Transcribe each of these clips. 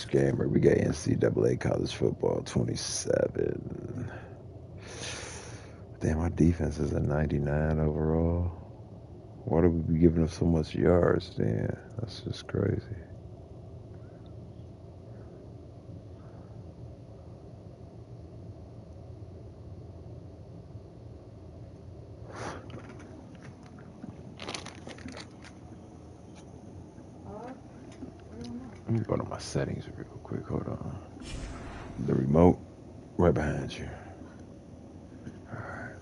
Gamer, we got NCAA college football 27. Damn, our defense is a 99 overall. Why do we be giving up so much yards then? That's just crazy. Let me go to my settings real quick. Hold on. The remote right behind you. All right.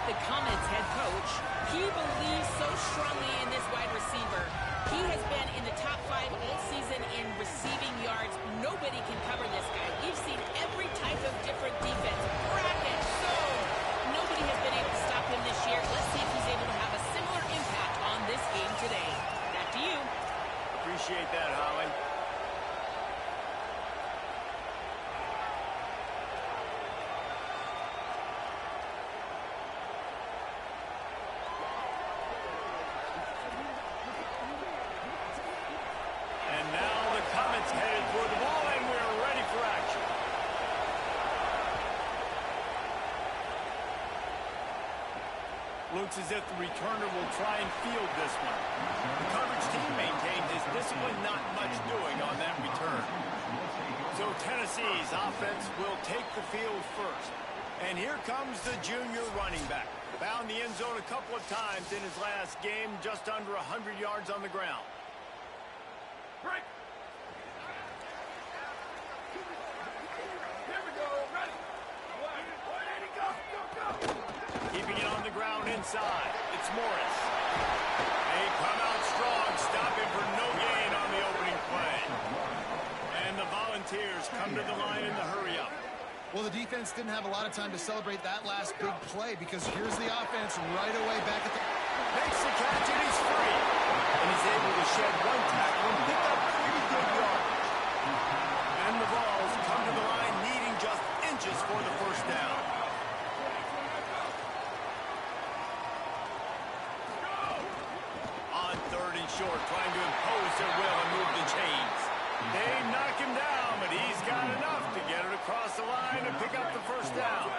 the Comets head coach. He believes so strongly in this wide receiver. He has been in the top 5 all season in receiving yards. Nobody can cover this guy. We've seen every type of different defense. Bracket, zone. Nobody has been able to stop him this year. Let's see if he's able to have a similar impact on this game today. Back to you. Appreciate that, Holly. Headed for the ball, and we're ready for action. Looks as if the returner will try and field this one. The coverage team maintained his discipline, not much doing on that return. So Tennessee's offense will take the field first. And here comes the junior running back. Found the end zone a couple of times in his last game, just under 100 yards on the ground. Break. Keeping it on the ground inside. It's Morris. They come out strong, stopping for no gain on the opening play. And the Volunteers come to the line in the hurry-up. Well, the defense didn't have a lot of time to celebrate that last big play because here's the offense right away back at the... Makes the catch and he's free. And he's able to shed one tackle and pick up pretty good yardage. And the Vols come to the line needing just inches for the first down. On 3rd and short, trying to impose their will and move the chains. They knock him down, but he's got enough to get it across the line and pick up the first down.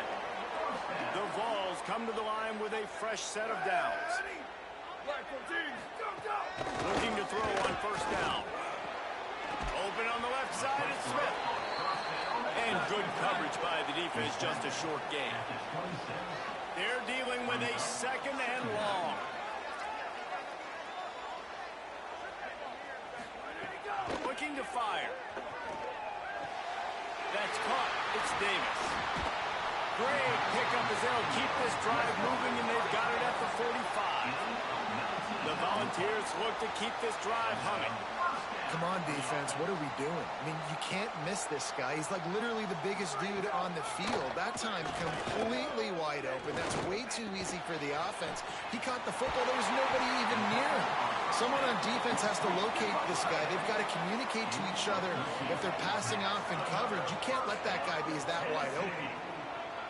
The Vols come to the line with a fresh set of downs. Looking to throw on first down. Open on the left side, it's Smith. And good coverage by the defense, just a short gain. They're dealing with a 2nd and long. Looking to fire. That's caught. It's Davis. Great pickup as they'll keep this drive moving, and they've got it at the 45. The Volunteers look to keep this drive humming. Come on, defense. What are we doing? I mean, you can't miss this guy. He's like literally the biggest dude on the field. That time, completely wide open. That's way too easy for the offense. He caught the football. There was nobody even near him. Someone on defense has to locate this guy. They've got to communicate to each other if they're passing off in coverage. You can't let that guy be that wide open.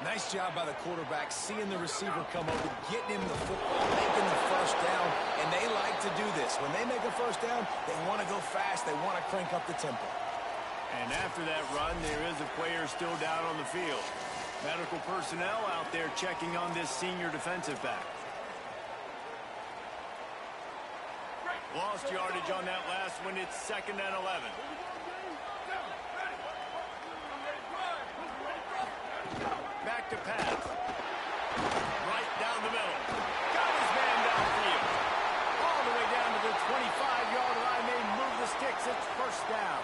Nice job by the quarterback, seeing the receiver come over, getting him the football, making the first down, and they like to do this. When they make a first down, they want to go fast, they want to crank up the tempo. And after that run, there is a player still down on the field. Medical personnel out there checking on this senior defensive back. Lost yardage on that last one. It's 2nd and 11. Back to pass. Right down the middle. Got his man downfield. All the way down to the 25-yard line. They move the sticks. It's first down.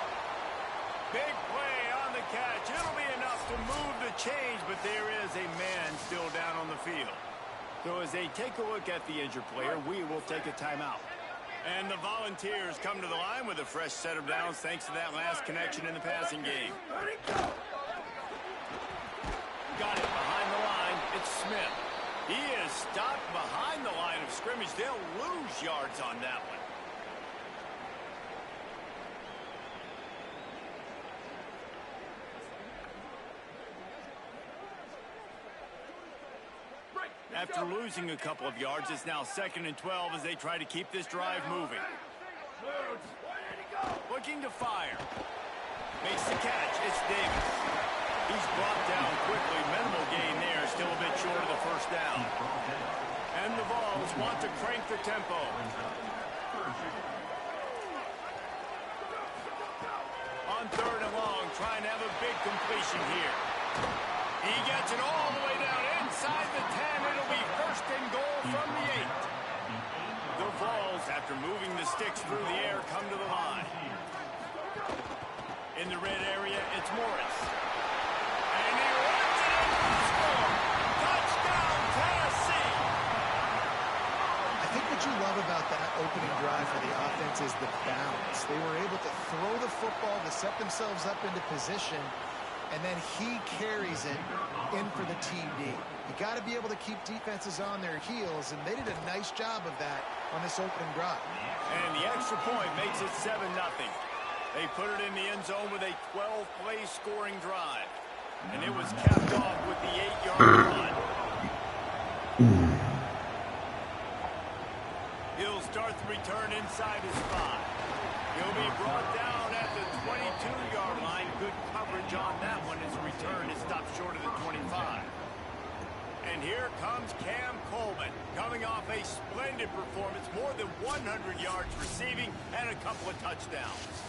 Big play on the catch. It'll be enough to move the chains, but there is a man still down on the field. So as they take a look at the injured player, we will take a timeout. And the Volunteers come to the line with a fresh set of downs thanks to that last connection in the passing game. Got it behind the line. It's Smith. He is stopped behind the line of scrimmage. They'll lose yards on that one. After losing a couple of yards, it's now 2nd and 12 as they try to keep this drive moving. Looking to fire. Makes the catch. It's Davis. He's brought down quickly. Minimal gain there. Still a bit short of the first down. And the Vols want to crank the tempo. On 3rd and long, trying to have a big completion here. He gets it all the way down inside the 10. It'll be 1st and goal from the 8. The Vols, after moving the sticks through the air, come to the line. In the red area, it's Morris. And he runs it in for the score. Touchdown, Tennessee. opening drive for the offense is the balance. They were able to throw the football to set themselves up into position, and then he carries it in for the TD. You got to be able to keep defenses on their heels, and they did a nice job of that on this opening drive. And the extra point makes it 7-0. They put it in the end zone with a 12-play scoring drive. And it was capped off with the 8-yard run. He'll start the return inside his 5. He'll be brought down at the 22-yard line. Good coverage on that one as the return is stopped short of the 25. And here comes Cam Coleman, coming off a splendid performance, more than 100 yards receiving and a couple of touchdowns.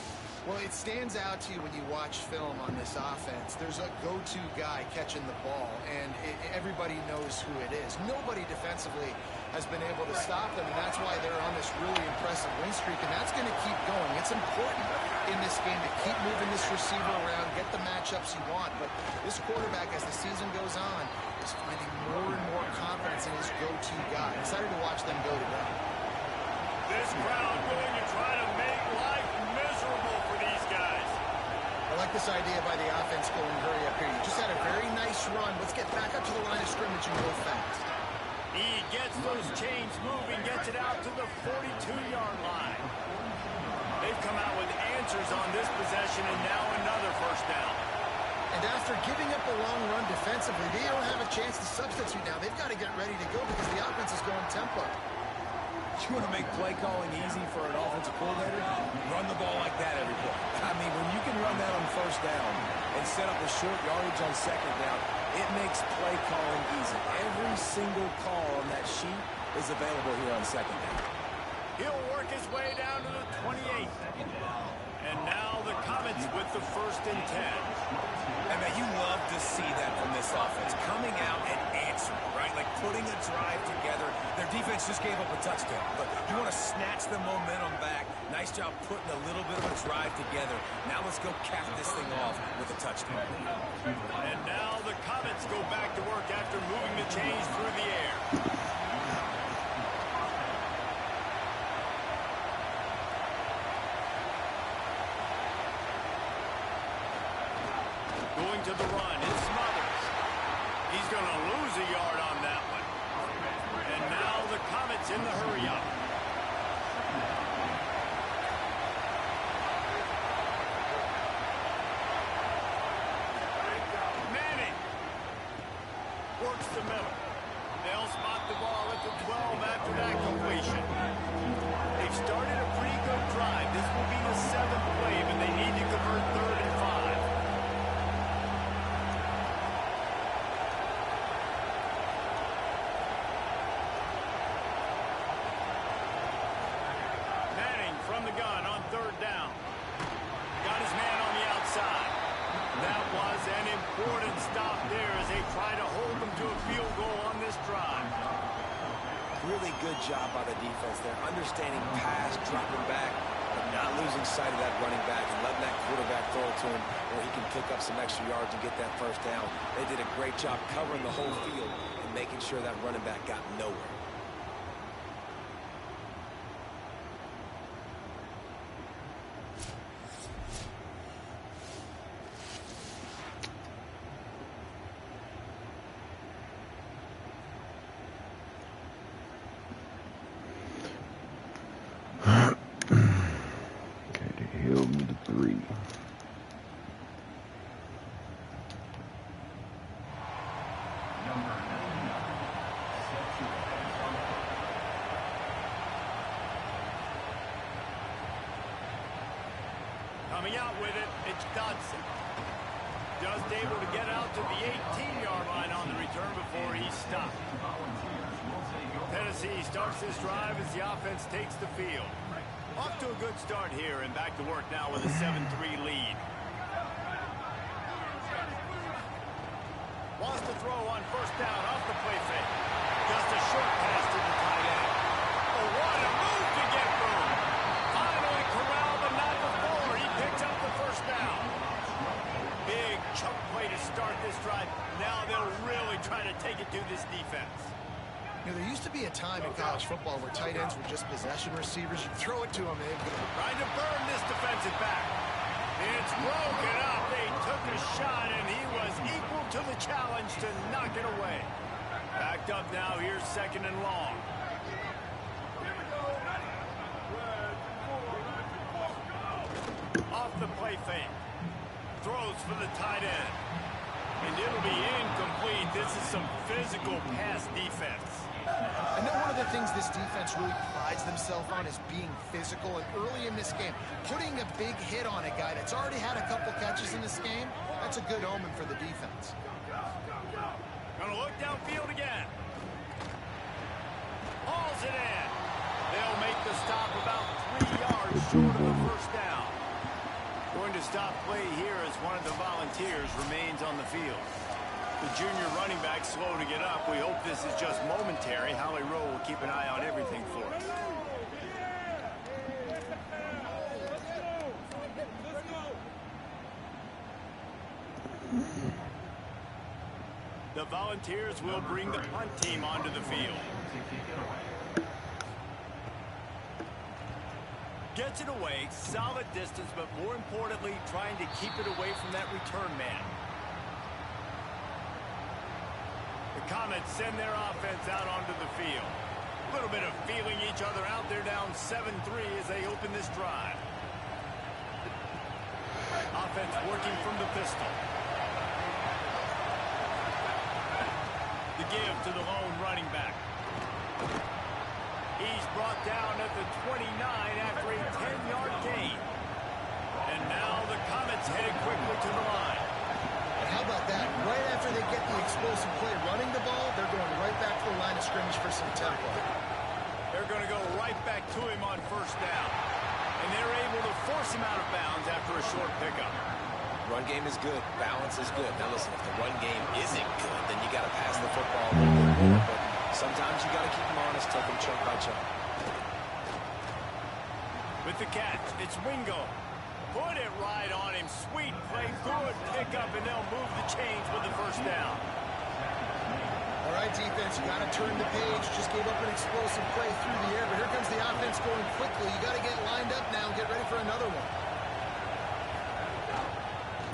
Well, it stands out to you when you watch film on this offense. There's a go-to guy catching the ball, and everybody knows who it is. Nobody defensively has been able to stop them, and that's why they're on this really impressive win streak, and that's going to keep going. It's important in this game to keep moving this receiver around, get the matchups you want, but this quarterback, as the season goes on, is finding more and more confidence in his go-to guy. Excited to watch them go today. This crowd willing to try to make life miserable for these guys. I like this idea by the offense going hurry up here. You just had a very nice run. Let's get back up to the line of scrimmage and go fast. He gets those chains moving, gets it out to the 42-yard line. They've come out with answers on this possession, and now another first down. And after giving up a long run defensively, they don't have a chance to substitute now. They've got to get ready to go because the offense is going tempo. You want to make play calling easy for an offensive coordinator? Run the ball like that every play. I mean, when you can run that on first down and set up a short yardage on second down, it makes play calling easy. Every single call on that sheet is available here on second down. He'll work his way down to the 28th. And now the Comets with the 1st and 10. And man, you love to see that from this offense, coming out and answering, right? Like putting a drive together. Their defense just gave up a touchdown, but you want to snatch the momentum back. Nice job putting a little bit of a drive together. Now let's go cap this thing off with a touchdown. And now the Comets go back to work after moving the chains through the air. Going to the run, it's Smothers. He's going to lose a yard on that one. And now the Comets in the hurry-up. Manning works the middle. They'll spot the ball at the 12 after that completion. They've started a pretty good drive. This will be the 7th play, but they need to convert 3rd and 5. From the gun on 3rd down. Got his man on the outside. That was an important stop there as they try to hold them to a field goal on this drive. Really good job by the defense there. Understanding pass, dropping back, but not losing sight of that running back and letting that quarterback throw it to him where he can pick up some extra yards and get that first down. They did a great job covering the whole field and making sure that running back got nowhere. Coming out with it, it's Dodson. Just able to get out to the 18-yard line on the return before he stopped. Tennessee starts this drive as the offense takes the field. Off to a good start here and back to work now with a 7-3 lead. Wants to throw on first down off the play fake. Just a short pass to the tight end. Oh, what a move to get through. Finally corralled, but not before. He picks up the first down. Big chunk play to start this drive. Now they'll really try to take it to this defense. You know, there used to be a time in college football where tight ends were just possession receivers. You throw it to them, they'd go. Trying to burn this defensive back. It's broken up. They took a shot, and he was equal to the challenge to knock it away. Backed up now. Here's 2nd and long. Off the play fake. Throws for the tight end. And it'll be incomplete. This is some physical pass defense. I know one of the things this defense really prides themselves on is being physical. And early in this game, putting a big hit on a guy that's already had a couple catches in this game, that's a good omen for the defense. Gonna look downfield again. Hauls it in. They'll make the stop about 3 yards short of the first down. Going to stop play here as one of the Volunteers remains on the field. The junior running back slow to get up. We hope this is just momentary. Howie Rowe will keep an eye on everything for us. The Volunteers will bring the punt team onto the field. Gets it away, solid distance, but more importantly, trying to keep it away from that return man. The Comets send their offense out onto the field. A little bit of feeling each other out. They're down 7-3 as they open this drive. Offense working from the pistol. The give to the lone running back. He's brought down at the 29 after a 10-yard gain. And now the Comets headed quickly to the line. And how about that? Right after they get the explosive play running the ball, they're going right back to the line of scrimmage for some tempo. They're going to go right back to him on first down. And they're able to force him out of bounds after a short pickup. Run game is good. Balance is good. Now listen, if the run game isn't good, then you got to pass the football a little bit more. But sometimes you got to keep them honest, take them chunk by chunk. With the catch, it's Wingo. Put it right on him. Sweet play, good pickup, and they'll move the chains with the first down. All right, defense, you got to turn the page. Just gave up an explosive play through the air, but here comes the offense going quickly. You got to get lined up now and get ready for another one.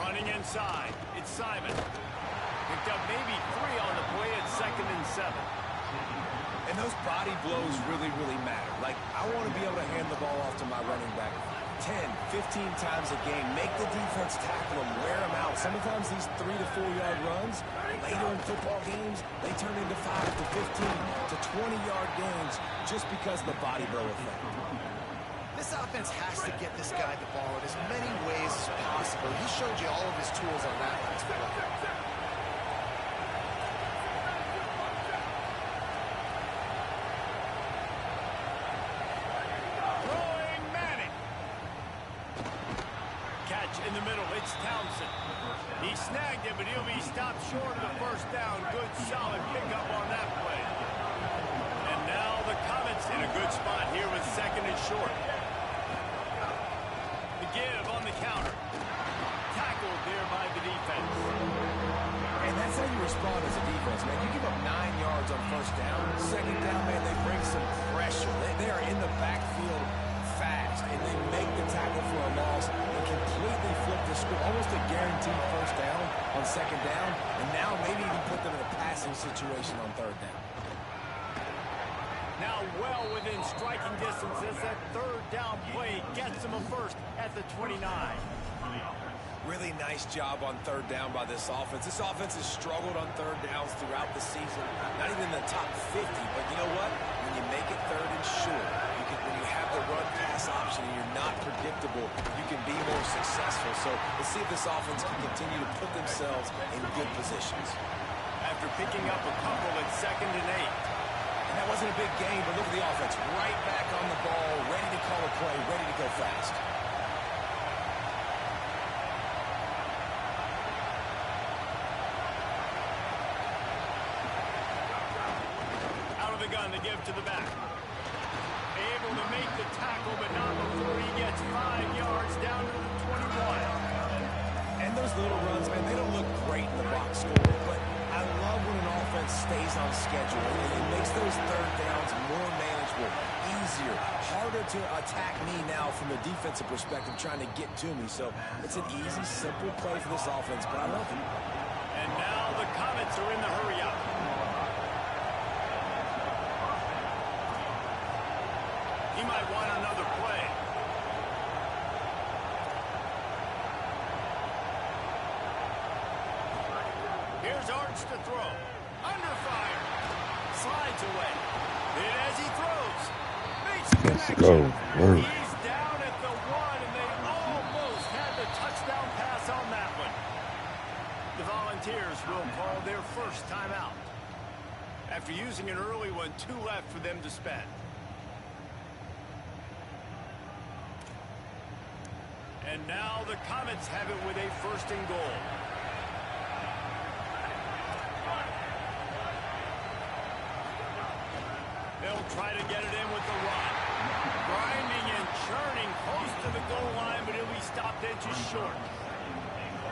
Running inside, it's Simon. Picked up maybe 3 on the play at 2nd and 7. And those body blows really, really matter. Like, I want to be able to hand the ball off to my running back 10, 15 times a game. Make the defense tackle them, wear them out. Sometimes these 3 to 4 yard runs, later in football games, they turn into 5 to 15 to 20-yard games just because of the body blow effect. This offense has to get this guy the ball in as many ways as possible. He showed you all of his tools on that last play. Throwing Manning. Catch in the middle, it's Townsend. He snagged it, but he'll be stopped short of the first down. Good, solid pickup on that play. And now the Comets in a good spot here with 2nd and short. Give on the counter. Tackled there by the defense. And that's how you respond as a defense, man. You give up 9 yards on first down. 2nd down, man, they bring some pressure. They are in the backfield fast, and they make the tackle for a loss and completely flip the script. Almost a guaranteed first down on 2nd down, and now maybe even put them in a passing situation on 3rd down. Now well within striking distance as that 3rd down play gets him a first at the 29. Really nice job on 3rd down by this offense. This offense has struggled on 3rd downs throughout the season. Not even in the top 50, but you know what? When you make it 3rd and short, when you have the run-pass option and you're not predictable, you can be more successful. So let's see if this offense can continue to put themselves in good positions. After picking up a couple at 2nd and 8. And that wasn't a big game, but look at the offense. Right back on the ball, ready to call a play, ready to go fast. Out of the gun, the give to the back. Able to make the tackle, but not before he gets 5 yards down to the 21. And those little runs, man, they don't look great in the box score, but I love when an offense stays on schedule, and it makes those third downs more manageable, easier, harder to attack me now from a defensive perspective trying to get to me. So it's an easy, simple play for this offense, but I love it. And now the Comets are in the hurry-up. He might want another play. Here's Arch to throw. Under fire. Slides away. And as he throws, makes a Let's connection. go. Word. He's down at the 1, and they almost had the touchdown pass on that one. The Volunteers will call their first timeout. After using an early one, 2 left for them to spend. And now the Comets have it with a 1st and goal. They'll try to get it in with the run. Grinding and churning close to the goal line, but he'll be stopped inches short.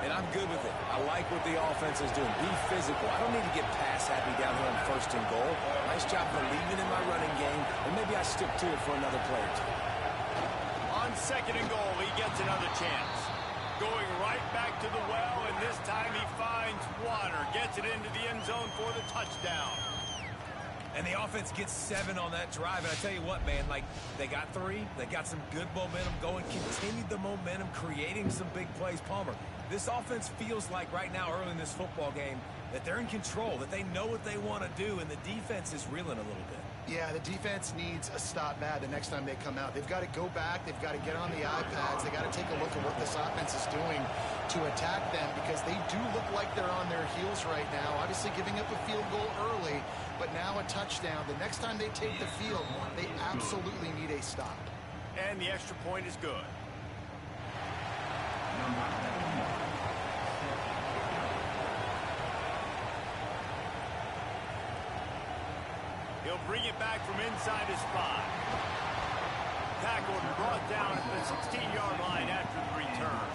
And I'm good with it. I like what the offense is doing. Be physical. I don't need to get pass happy down here on 1st and goal. Nice job believing in my running game, and maybe I stick to it for another play or 2. On 2nd and goal, he gets another chance. Going right back to the well, and this time he finds water. Gets it into the end zone for the touchdown. And the offense gets 7 on that drive. And I tell you what, man, like, they got 3. They got some good momentum going. Continued the momentum, creating some big plays. Palmer, this offense feels like right now, early in this football game, that they're in control, that they know what they want to do, and the defense is reeling a little bit. Yeah, the defense needs a stop bad the next time they come out. They've got to go back. They've got to get on the iPads. They've got to take a look at what this offense is doing to attack them, because they do look like they're on their heels right now. Obviously giving up a field goal early, but now a touchdown. The next time they take the field, they absolutely need a stop. And the extra point is good. He'll bring it back from inside his 5. Tackled and brought down at the 16-yard line after the return.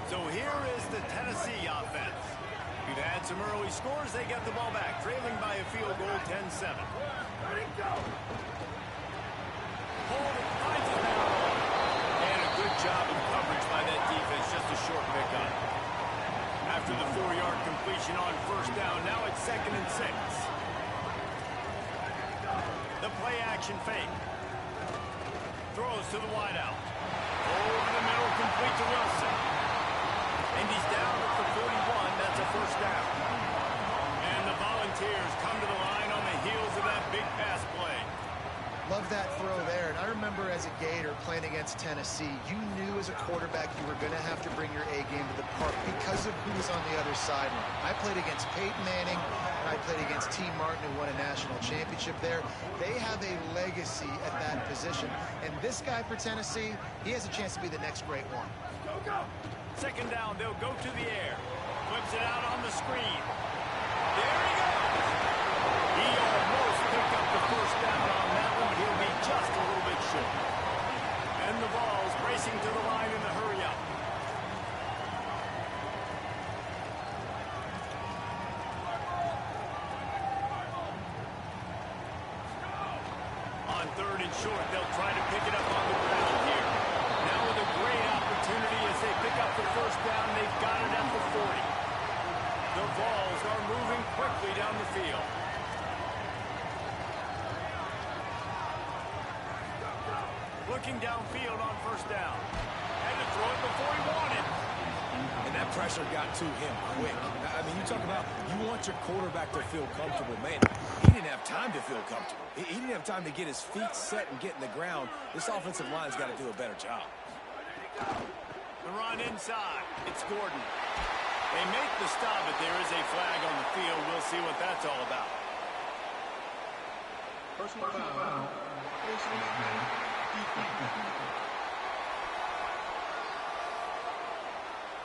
So here is the Tennessee offense. We've had some early scores. They get the ball back, trailing by a field goal, 10-7. Holden finds it now. And a good job of coverage by that defense, just a short pickup. After the 4-yard completion on 1st down, now it's 2nd and 6. The play-action fake. Throws to the wideout. Over the middle, complete to Wilson. And he's down at the 41. That's a 1st down. And the Volunteers come to the line on the heels of that big pass play. Love that throw there. And I remember as a Gator playing against Tennessee, you knew as a quarterback you were going to have to bring your A game to the park because of who was on the other sideline. I played against Peyton Manning, and I played against T. Martin, who won a national championship there. They have a legacy at that position. And this guy for Tennessee, he has a chance to be the next great one. Go, go. 2nd down, they'll go to the air. Flips it out on the screen. There he goes. He almost picked up the 1st down on that one, but he'll be just a little bit short. And the ball's racing to the line in the hurry-up. On 3rd and short, they'll try to pick it up on the ground here. Now with a great opportunity as they pick up the 1st down, they've got it at the 40. The Vols are moving quickly down the field. Looking downfield on 1st down. Had to throw it before he wanted. And that pressure got to him quick. I mean, you talk about you want your quarterback to feel comfortable. Man, he didn't have time to feel comfortable. He didn't have time to get his feet set and get in the ground. This offensive line's got to do a better job. The run inside. It's Gordon. They make the stop, but there is a flag on the field. We'll see what that's all about. Personal foul.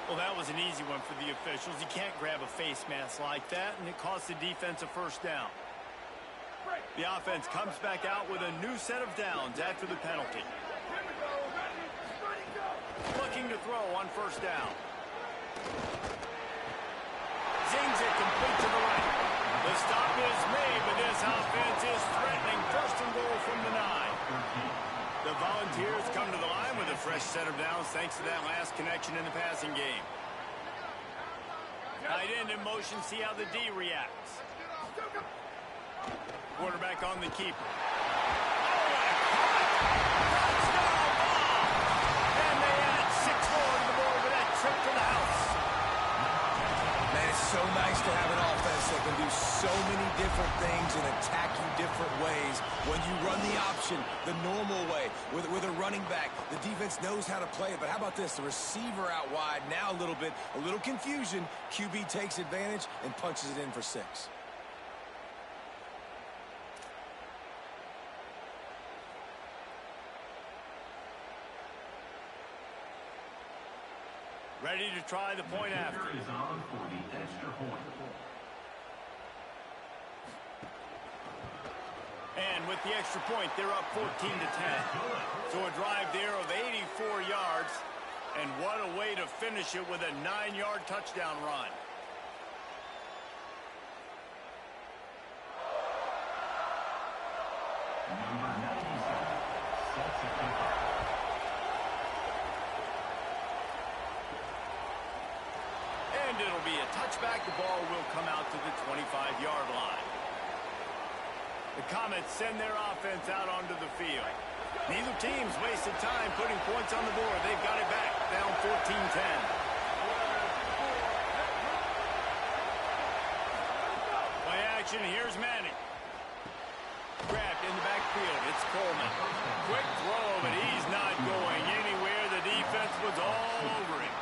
Well, that was an easy one for the officials. You can't grab a face mask like that, and it costs the defense a 1st down. The offense comes back out with a new set of downs after the penalty. Looking to throw on 1st down. Zings it complete to the right. stop is made, but this offense is threatening. First and goal from the 9. The Volunteers come to the line with a fresh set of downs thanks to that last connection in the passing game. Tight end in motion, see how the D reacts. Quarterback on the keeper. And they add 6 more to the board with that trip to the house. Man, it's so nice to have an offense that can do so many different things and attack you different ways. When you run the option the normal way with a running back, the defense knows how to play it. But how about this? The receiver out wide, now a little confusion. QB takes advantage and punches it in for 6. Ready to try the point after. And with the extra point, they're up 14-10. So a drive there of 84 yards. And what a way to finish it with a 9-yard touchdown run. And it'll be a touchback. The ball will come out to the 25-yard line. The Comets send their offense out onto the field. Neither team's wasted time putting points on the board. They've got it back, down 14-10. Play action, here's Manning. Grabbed in the backfield, it's Coleman. Quick throw, but he's not going anywhere. The defense was all over him.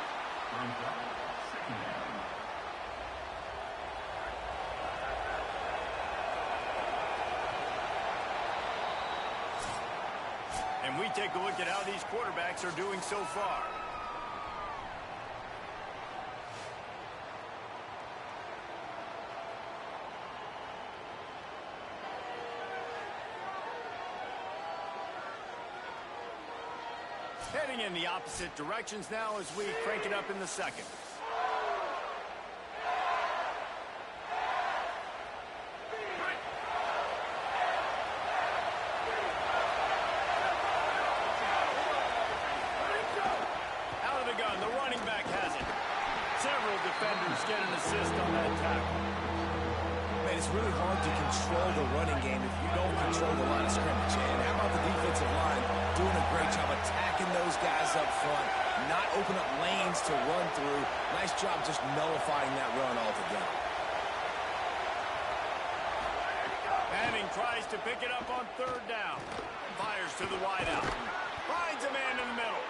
And we take a look at how these quarterbacks are doing so far. Heading in the opposite directions now as we crank it up in the second. Defenders get an assist on that tackle. Man, it's really hard to control the running game if you don't control the line of scrimmage. And how about the defensive line doing a great job attacking those guys up front, not open up lanes to run through. Nice job just nullifying that run altogether. Manning tries to pick it up on 3rd down. Fires to the wideout. Finds a man in the middle.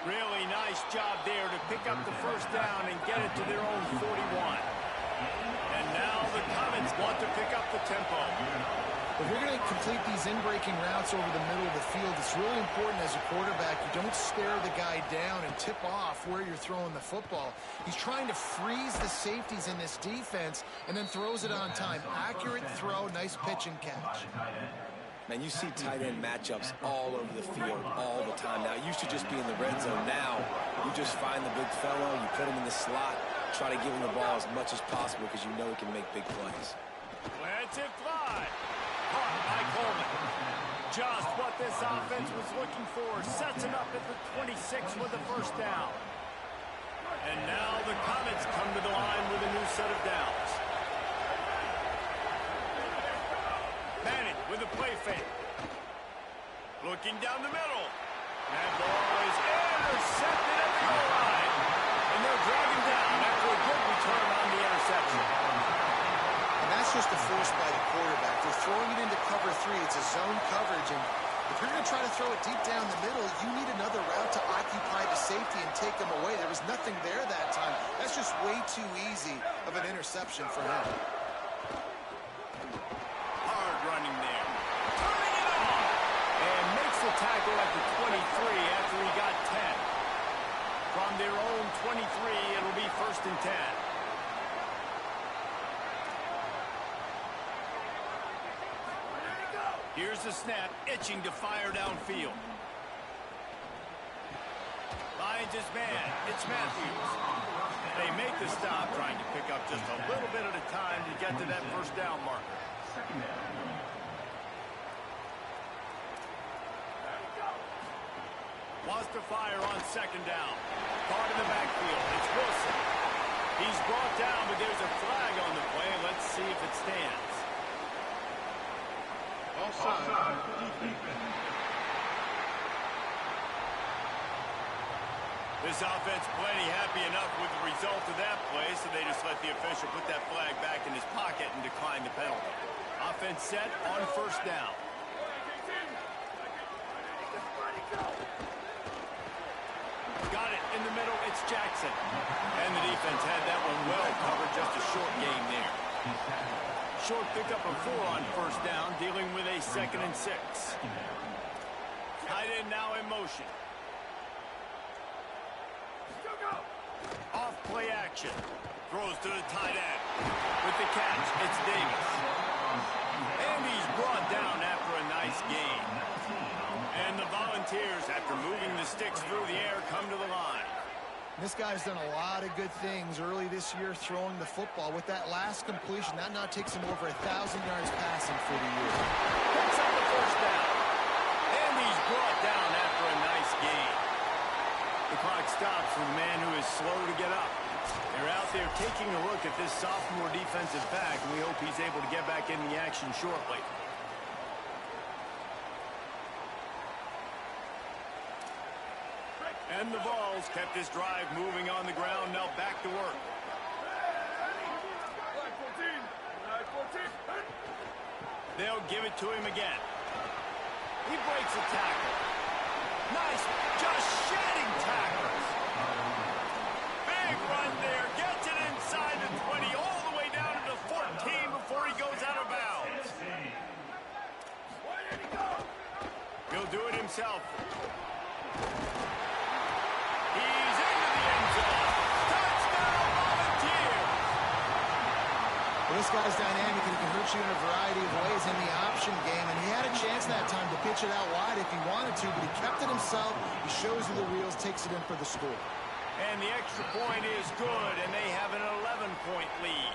Really nice job there to pick up the 1st down and get it to their own 41. And now the Comets want to pick up the tempo. If you're going to complete these in-breaking routes over the middle of the field, it's really important as a quarterback you don't stare the guy down and tip off where you're throwing the football. He's trying to freeze the safeties in this defense and then throws it on time. Accurate throw, nice pitch and catch. Man, you see tight end matchups all over the field all the time now. It used to just be in the red zone. Now, you just find the big fellow, you put him in the slot, try to give him the ball as much as possible because you know he can make big plays. Lets it fly. Caught by Coleman. Just what this offense was looking for. Sets him up at the 26 with the 1st down. And now the Comets come to the line with a new set of downs. Manning with a play fake. Looking down the middle. That ball is intercepted at the goal line. And they're dragging down after a good return on the interception. And that's just a force by the quarterback. They're throwing it into cover 3. It's a zone coverage. And if you're going to try to throw it deep down the middle, you need another route to occupy the safety and take them away. There was nothing there that time. That's just way too easy of an interception for him. Running there. Turning it on. And makes the tackle at the 23 after he got 10. From their own 23, it'll be 1st and 10. Here's the snap, itching to fire downfield. Finds his man. It's Matthews. They make the stop, trying to pick up just a little bit at a time to get to that first down marker. Wants to fire on second down. Caught in the backfield. It's Wilson. He's brought down, but there's a flag on the play. Let's see if it stands. Offside. This offense plenty happy enough with the result of that play, so they just let the official put that flag back in his pocket and decline the penalty. Offense set on first down. Got it in the middle. It's Jackson. And the defense had that one well covered. Just a short game there. Short pickup of 4 on first down, dealing with a 2nd and 6. Tight end now in motion. Off play action. Throws to the tight end. With the catch, it's Davis. And he's brought down after a nice gain. And the Volunteers, after moving the sticks through the air, come to the line. This guy's done a lot of good things early this year throwing the football. With that last completion, that now takes him over 1,000 yards passing for the year. Picks up the first down. And he's brought down after a nice gain. The clock stops for the man who is slow to get up. They're out there taking a look at this sophomore defensive back, and we hope he's able to get back in the action shortly. And the Vols kept this drive moving on the ground. Now back to work. They'll give it to him again. He breaks a tackle. Nice, just shedding tackles. Big run there. Gets it inside the 20, all the way down to the 14 before he goes out of bounds. He'll do it himself. He's into the end zone. Touchdown, Volunteers! Well, this guy's dynamic, and he can hurt you in a variety of ways in the option game, and he had a chance that time to pitch it out wide if he wanted to, but he kept it himself. He shows you the wheels, takes it in for the score. And the extra point is good, and they have an 11-point lead.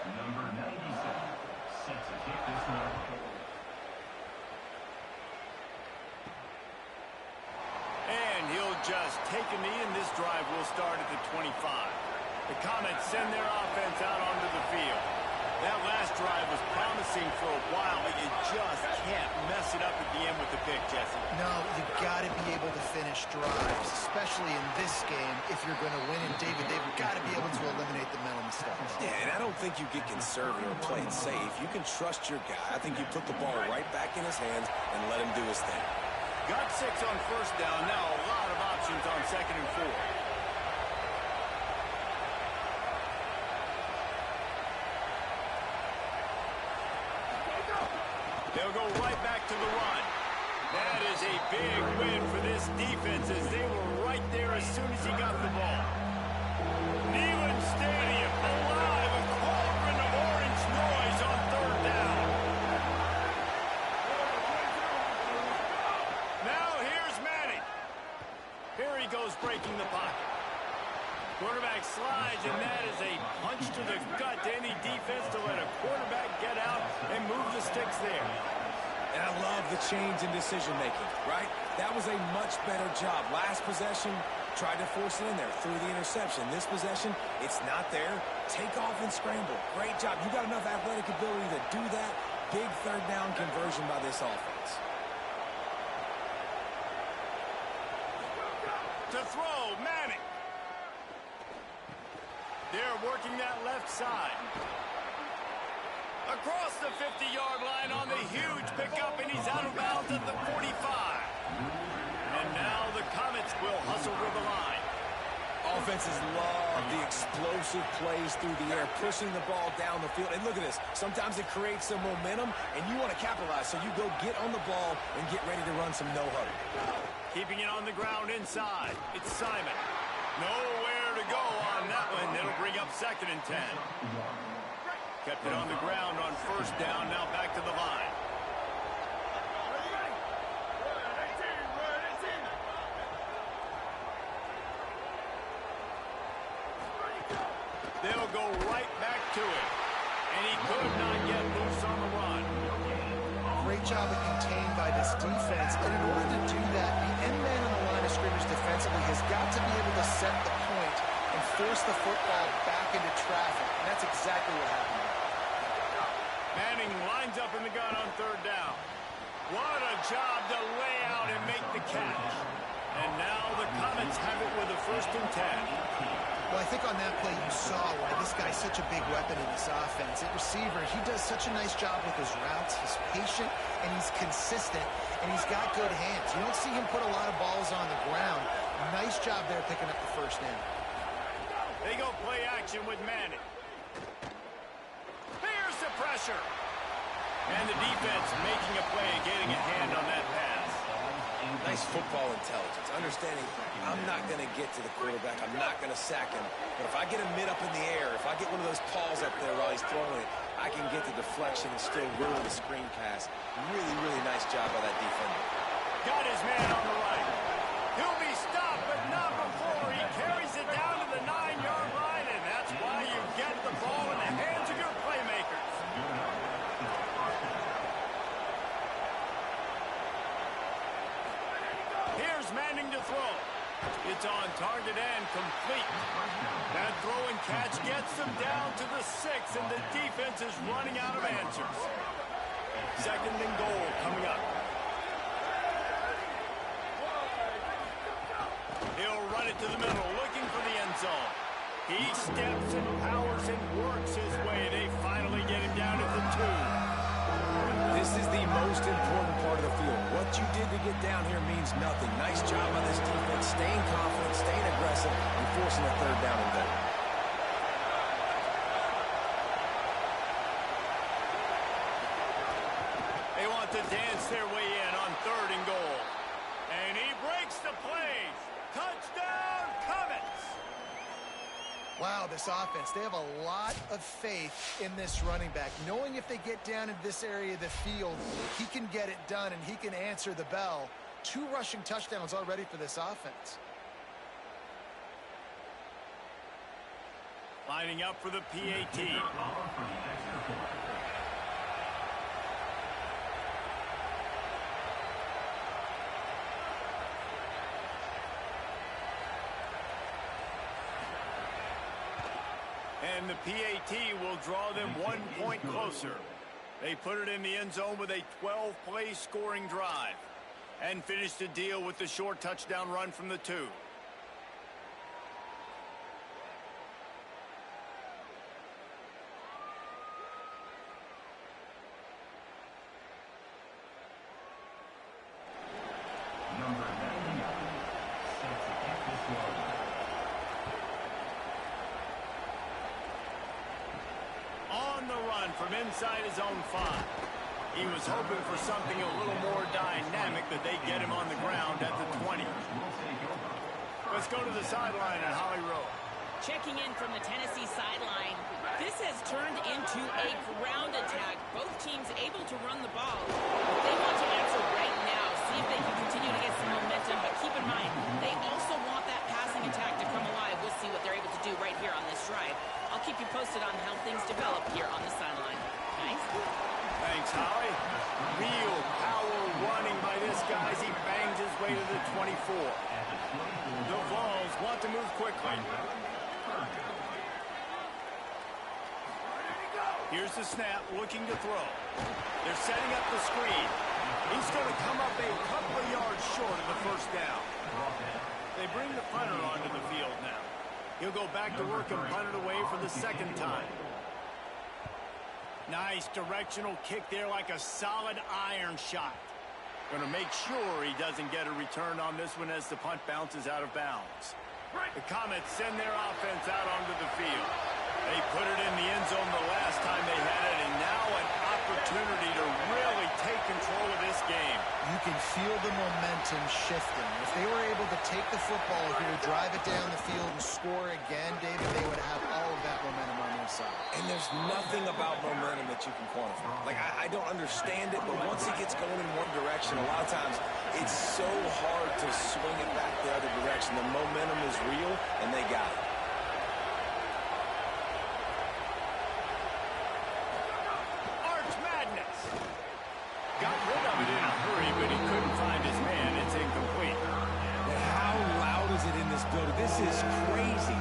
Number 97, set to kick this one. And he'll just take a knee, and this drive will start at the 25. The Comets send their offense out onto the field. That last drive was promising for a while, but you just can't mess it up at the end with the pick, Jesse. No, you've got to be able to finish drives, especially in this game. If you're going to win, and they've got to be able to eliminate the mental mistakes. Yeah, and I don't think you get conservative or play it safe. You can trust your guy. I think you put the ball right back in his hands and let him do his thing. Got 6 on first down. Now a lot of options on 2nd and 4. They'll go right back to the run. That is a big win for this defense, as they were right there as soon as he got the ball. Neyland Stadium alive, a cauldron of orange noise on 3rd down. Now here's Manning. Here he goes, breaking the pocket. Quarterback slides, and that is a punch to the gut to any defense to let a quarterback get out and move the sticks there. And I love the change in decision-making, right? That was a much better job. Last possession, tried to force it in there, threw the interception. This possession, it's not there. Take off and scramble. Great job. You got enough athletic ability to do that. Big 3rd down conversion by this offense. To throw, Manning. They're working that left side. Across the 50-yard line on the huge pickup, and he's out of bounds at the 45. And now the Comets will hustle to the line. Offenses love the explosive plays through the air, pushing the ball down the field. And look at this. Sometimes it creates some momentum, and you want to capitalize. So you go get on the ball and get ready to run some no-huddle. Keeping it on the ground inside. It's Simon. Nowhere to go on that one. It'll bring up 2nd and 10. Kept it on the ground on first down. Now back to the line. They'll go right back to it. And he could not get loose on the run. Great job of contained by this defense. And in order to do that, the end man on the line of scrimmage defensively has got to be able to set the point and force the football back into traffic. And that's exactly what happened. Manning lines up in the gun on third down. What a job to lay out and make the catch. And now the Comets have it with a 1st and 10. Well, I think on that play you saw why this guy's such a big weapon in this offense. At receiver, he does such a nice job with his routes. He's patient, and he's consistent, and he's got good hands. You don't see him put a lot of balls on the ground. Nice job there picking up the 1st down. They go play action with Manning. Here's the pressure. And the defense making a play and getting a hand on that pass. Nice football intelligence. Understanding I'm not going to get to the quarterback. I'm not going to sack him. But if I get a mid up in the air, if I get one of those calls up there while he's throwing it, I can get the deflection and still ruin the screen pass. Really, really nice job by that defender. Got his man on the right. He'll be stopped, but not before he carries it down to the 9-yard line, and that's why you get the ball in the hands of your playmakers. Here's Manning to throw. It's on target and complete. That throw and catch gets them down to the 6, and the defense is running out of answers. 2nd and goal coming up. He'll run it to the middle, looking for the end zone. He steps and powers and works his way. They finally get him down at the 2. This is the most important part of the field. What you did to get down here means nothing. Nice job by this defense, staying confident, staying aggressive, and forcing a 3rd down and goal. They want to dance their way in on 3rd and goal. And he breaks the plays. Touchdown, Comets! Wow, this offense, they have a lot of faith in this running back, knowing if they get down in this area of the field, he can get it done and he can answer the bell. 2 rushing touchdowns already for this offense. Lining up for the PAT. And the PAT will draw them 1 point closer. They put it in the end zone with a 12-play scoring drive and finish the deal with the short touchdown run from the 2. Number 99 set to kick this one. On the run from inside his own 5. He was hoping for something a little more dynamic, that they get him on the ground at the 20. Let's go to the sideline at Holly Rowe. Checking in from the Tennessee sideline. This has turned into a ground attack. Both teams able to run the ball. But they want to answer right now. See if they can continue to get some momentum. But keep in mind, they also want that passing attack to come alive. We'll see what they're able to do right here on this drive. I'll keep you posted on how things develop here on the sideline. Nice. Thanks, Holly. Real power running by this guy as he bangs his way to the 24. The Vols want to move quickly. Here's the snap, looking to throw. They're setting up the screen. He's going to come up a couple of yards short of the 1st down. They bring the punter onto the field now. He'll go back to work and punt it away for the 2nd time. Nice directional kick there, like a solid iron shot. Going to make sure he doesn't get a return on this one as the punt bounces out of bounds. The Comets send their offense out onto the field. They put it in the end zone the last time they had it, and now an opportunity to really take control of this game. You can feel the momentum shifting. If they were able to take the football here, drive it down the field, and score again, David, they would have all of that momentum on their side. And there's nothing about momentum that you can quantify. Like, I don't understand it, but once it gets going in one direction, a lot of times it's so hard to swing it back the other direction. The momentum is real, and they got it. in a hurry, but he couldn't find his man. It's incomplete. How loud is it in this building? This is crazy.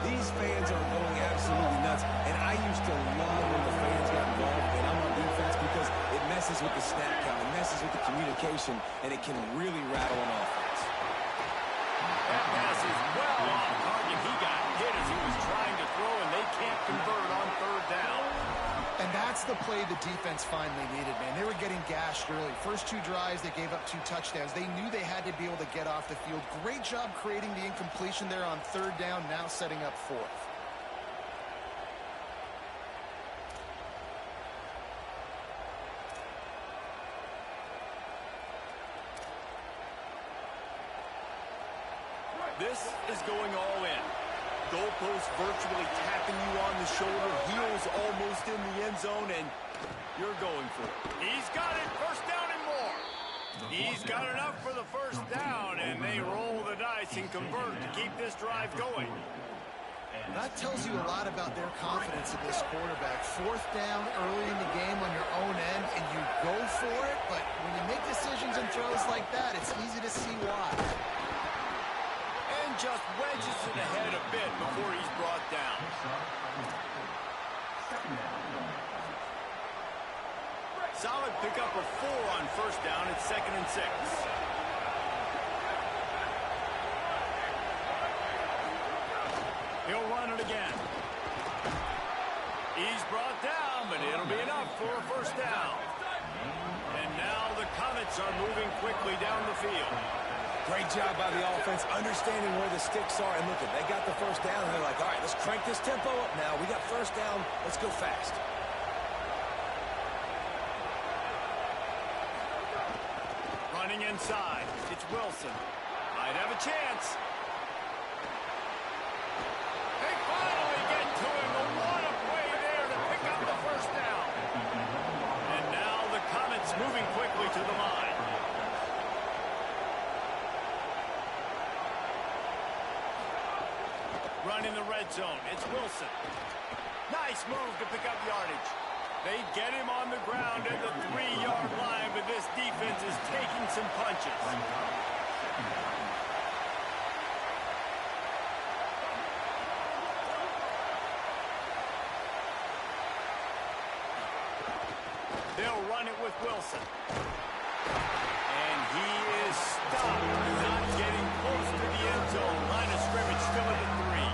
These fans are going absolutely nuts. And I used to love when the fans got involved and I'm on defense because it messes with the snap count, it messes with the communication, and it can really rattle an offense. That pass is well off target. He got hit as he was trying to throw, and they can't convert on third down. And that's the play the defense finally needed, man. They were getting gashed early. First 2 drives, they gave up 2 touchdowns. They knew they had to be able to get off the field. Great job creating the incompletion there on third down, now setting up 4th. This is going all in. Goalpost virtually tapping you on the shoulder. Heels almost in the end zone, and you're going for it. He's got it. First down and more. He's got enough for the first down, and they roll the dice and convert to keep this drive going. That tells you a lot about their confidence in this quarterback. 4th down early in the game on your own end, and you go for it, but when you make decisions and throws like that, it's easy to see why. Just wedges it ahead a bit before he's brought down. Solid pickup of 4 on first down. It's 2nd and 6. He'll run it again. He's brought down, but it'll be enough for a first down. And now the Comets are moving quickly down the field. Great job by the offense, understanding where the sticks are. And look, they got the first down, and they're like, all right, let's crank this tempo up now. We got first down. Let's go fast. Running inside. It's Wilson. Might have a chance. They finally get to him. But what a play there to pick up the first down. And now the Comets moving quickly to the line. In the red zone. It's Wilson. Nice move to pick up yardage. They get him on the ground at the 3-yard line, but this defense is taking some punches. They'll run it with Wilson. And he is stopped. Not getting close to the end zone. Line of scrimmage still at the 3.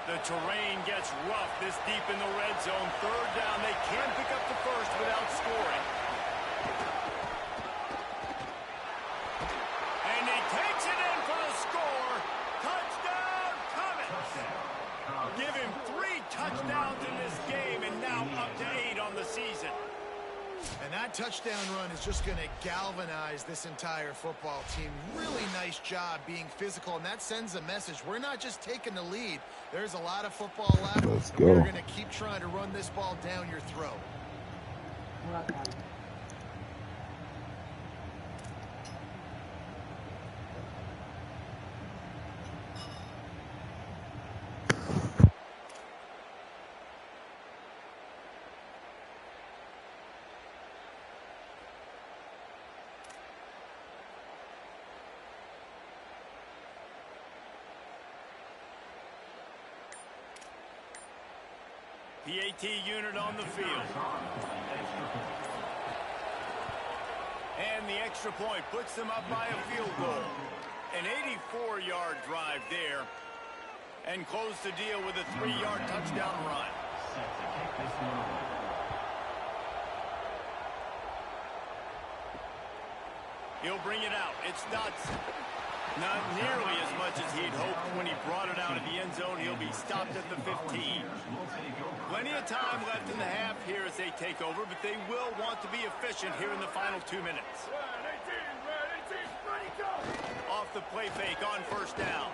The terrain gets rough this deep in the red zone. Third down. They can pick up the first without scoring. And he takes it in for the score. Touchdown, Comets. Give him 3 touchdowns in this game, and now up to 8 on the season. And that touchdown run is just going to galvanize this entire football team. Really nice job being physical, and that sends a message. We're not just taking the lead. There's a lot of football left. Let's go. We're going to keep trying to run this ball down your throat. PAT unit on the field. And the extra point puts them up by a field goal. An 84-yard drive there. And close the deal with a 3-yard touchdown run. He'll bring it out. It's Dotson. Not nearly as much as he'd hoped when he brought it out of the end zone. He'll be stopped at the 15. Plenty of time left in the half here as they take over, but they will want to be efficient here in the final 2 minutes. Off the play fake on first down.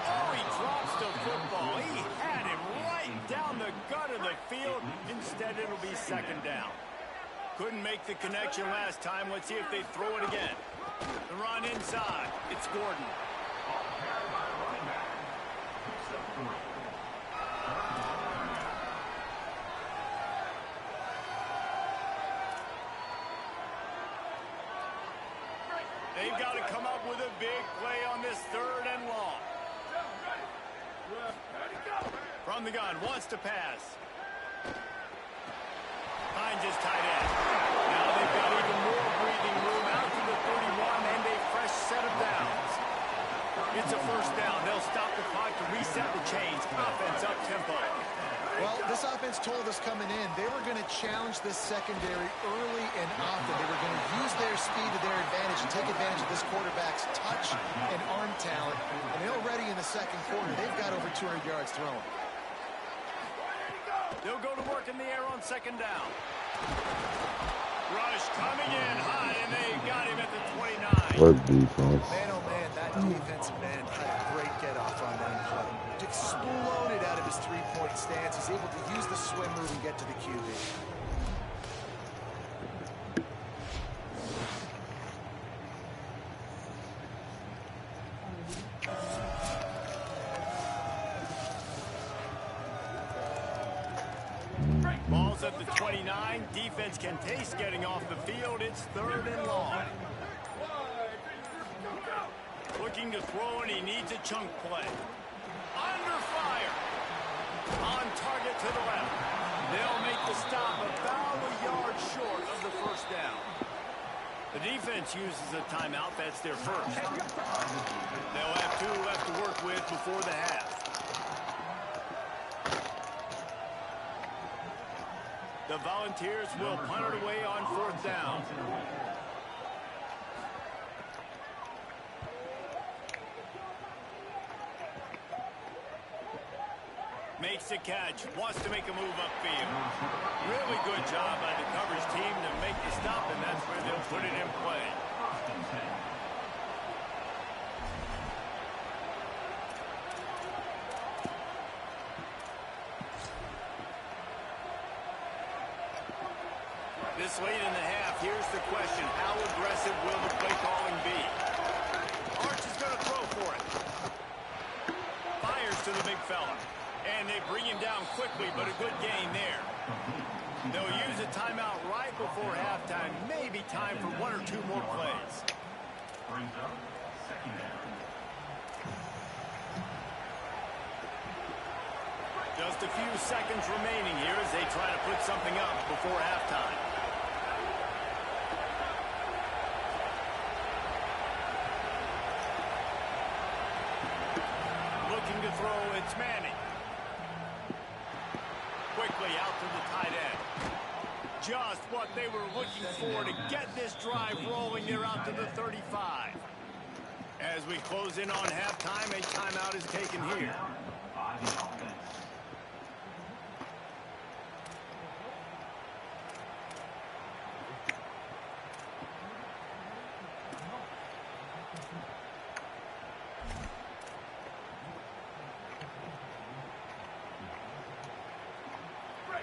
Oh, he drops the football. He had him right down the gut of the field. Instead, it'll be second down. Couldn't make the connection last time. Let's see if they throw it again. The run inside. It's Gordon. They've got to come up with a big play on this 3rd and long. From the gun, wants to pass. Finds his tight end. Now they've got even more breathing room out to the 31 and a fresh set of downs. It's a 1st down. They'll stop the clock to reset the chains. Offense up tempo. Well, this offense told us coming in they were going to challenge this secondary early and often. They were going to use their speed to their advantage and take advantage of this quarterback's touch and arm talent. And already in the 2nd quarter, they've got over 200 yards thrown. They'll go to work in the air on 2nd down. Rush coming in high, and they got him at the 29. What defense? Man, oh man, that defensive end had a great get-off on that play. Exploded out of his 3-point stance. He's able to use the swim move and get to the QB. Ball's at the 29. Defense can taste getting off the field. It's 3rd and long. Looking to throw, and he needs a chunk play. Under fire. On target to the left. They'll make the stop about a yard short of the 1st down. The defense uses a timeout. That's their 1st. They'll have 2 left to work with before the half. The Volunteers will punt it away on 4th down. Makes the catch. Wants to make a move upfield. Really good job by the coverage team to make the stop, and that's where they'll put it in play. This late in the half, here's the question. How aggressive will the play calling be? Arch is going to throw for it. Fires to the big fella. And they bring him down quickly, but a good gain there. They'll use a timeout right before halftime. Maybe time for 1 or 2 more plays. Brings up 2nd down. Just a few seconds remaining here as they try to put something up before halftime. Looking to throw, it's Manning. Quickly out to the tight end. Just what they were looking for to get this drive rolling. They're out to the 35. As we close in on halftime, a timeout is taken here. By the offense.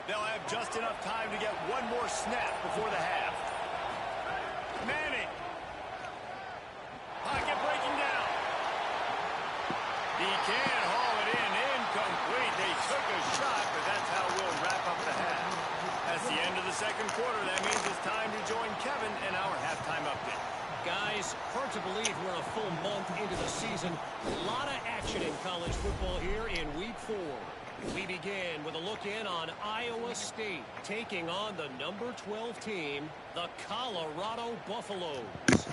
They'll have just enough time to get 1 more snap before the half. Manning. Pocket breaking down. He can haul it in. Incomplete. They took a shot, but that's how we'll wrap up the half. That's the end of the 2nd quarter. That means it's time to join Kevin in our halftime update. Guys, hard to believe we're a full month into the season. A lot of action in college football here in Week 4. We begin with a look in on Iowa State taking on the number 12 team, the Colorado Buffaloes.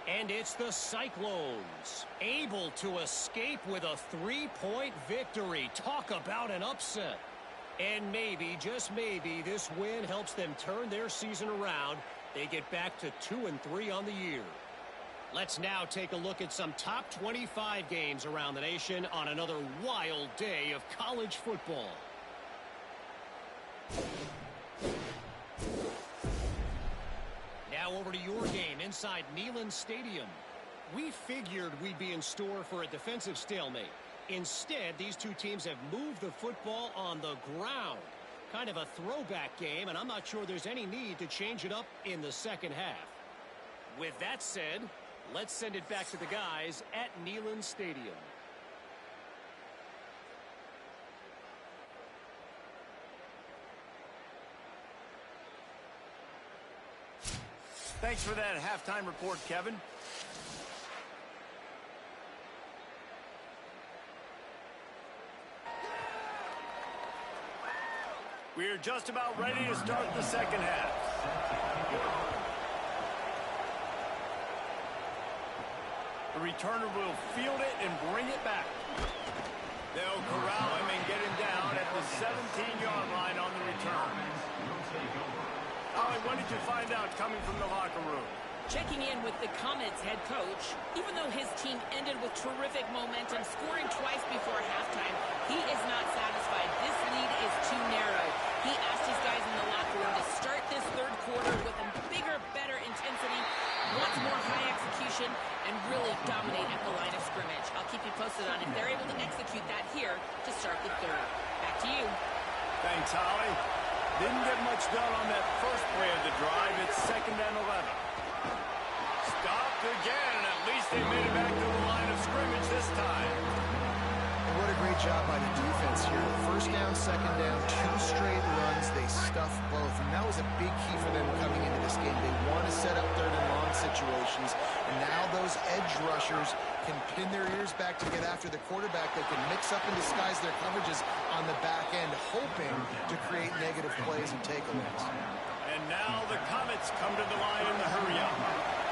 And it's the Cyclones, able to escape with a 3-point victory. Talk about an upset. And maybe, just maybe, this win helps them turn their season around. They get back to 2-3 on the year. Let's now take a look at some top 25 games around the nation on another wild day of college football. Now over to your game inside Neyland Stadium. We figured we'd be in store for a defensive stalemate. Instead, these two teams have moved the football on the ground. Kind of a throwback game, and I'm not sure there's any need to change it up in the second half. With that said, let's send it back to the guys at Neyland Stadium. Thanks for that halftime report, Kevin. We're just about ready to start the second half. The returner will field it and bring it back. They'll corral him and get him down at the 17-yard line on the return. Ollie, what did you find out coming from the locker room? Checking in with the Comets head coach, even though his team ended with terrific momentum, scoring twice before halftime, he is not satisfied. This lead is too narrow. He asked his guys in the locker room to start this third quarter with a bigger, better intensity, wants more high execution, and really dominate at the line of scrimmage. I'll keep you posted on if they're able to execute that here to start the third. Back to you. Thanks, Holly. Didn't get much done on that first play of the drive. It's 2nd and 11. Stopped again. At least they made it back to the line of scrimmage this time. And what a great job by the defense here. First down, second down, 2 straight runs. They stuffed both, and that was a big key for them coming into this game. They want to set up third and long situations, and now those edge rushers can pin their ears back to get after the quarterback. They can mix up and disguise their coverages on the back end, hoping to create negative plays and takeaways. And now the Comets come to the line in the hurry-up.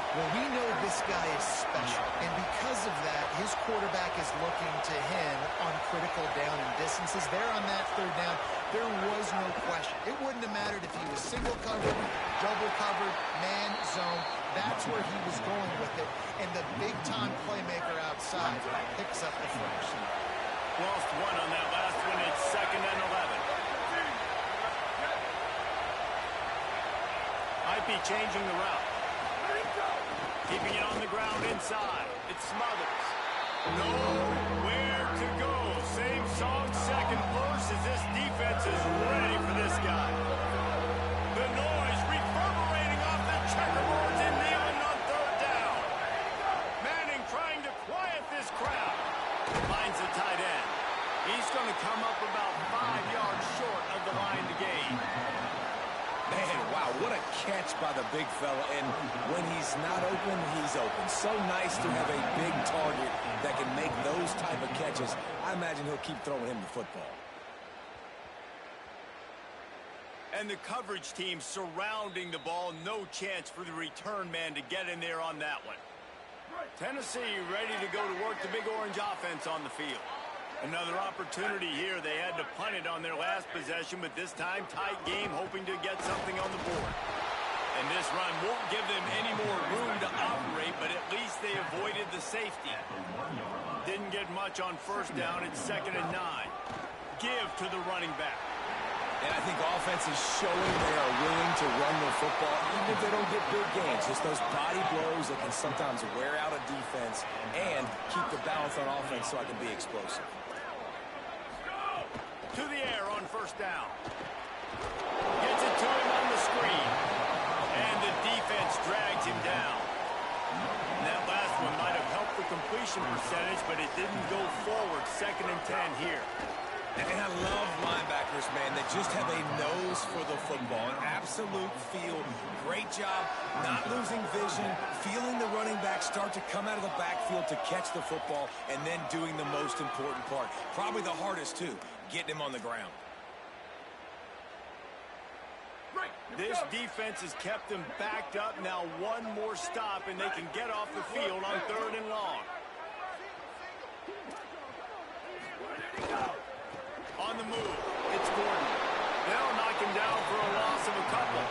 Well, we know this guy is special, and because of that, his quarterback is looking to him on critical down and distances. There on that third down, there was no question. It wouldn't have mattered if he was single covered, double covered, man, zone. That's where he was going with it, and the big-time playmaker outside picks up the first. Lost one on that last one. It's 2nd and 11. Might be changing the route. Keeping it on the ground inside. It's Smothers. Nowhere to go. Same song, second verse, as this defense is ready for this guy. The noise reverberating off the checkerboards in Neyland on third down. Manning trying to quiet this crowd. Finds the tight end. He's going to come up about 5 yards short of the line to gain. Man, wow, what a catch by the big fella. And when he's not open, he's open. So nice to have a big target that can make those type of catches. I imagine he'll keep throwing him the football. And the coverage team surrounding the ball. No chance for the return man to get in there on that one. Tennessee ready to go to work the Big Orange offense on the field. Another opportunity here. They had to punt it on their last possession, but this time tight game, hoping to get something on the board. And this run won't give them any more room to operate, but at least they avoided the safety. Didn't get much on first down. It's 2nd and 9. Give to the running back. And I think offense is showing they are willing to run the football, even if they don't get big gains. Just those body blows that can sometimes wear out a defense and keep the balance on offense so I can be explosive. To the air on first down. Gets it to him on the screen. And the defense drags him down. And that last one might have helped the completion percentage, but it didn't go forward. 2nd and 10 here. And I love linebackers, man, that just have a nose for the football, an absolute feel. Great job not losing vision, feeling the running back start to come out of the backfield to catch the football, and then doing the most important part. Probably the hardest, too, getting him on the ground. This defense has kept them backed up. Now one more stop, and they can get off the field on 3rd and long. On the move, it's Gordon. They'll knock him down for a loss of a couple.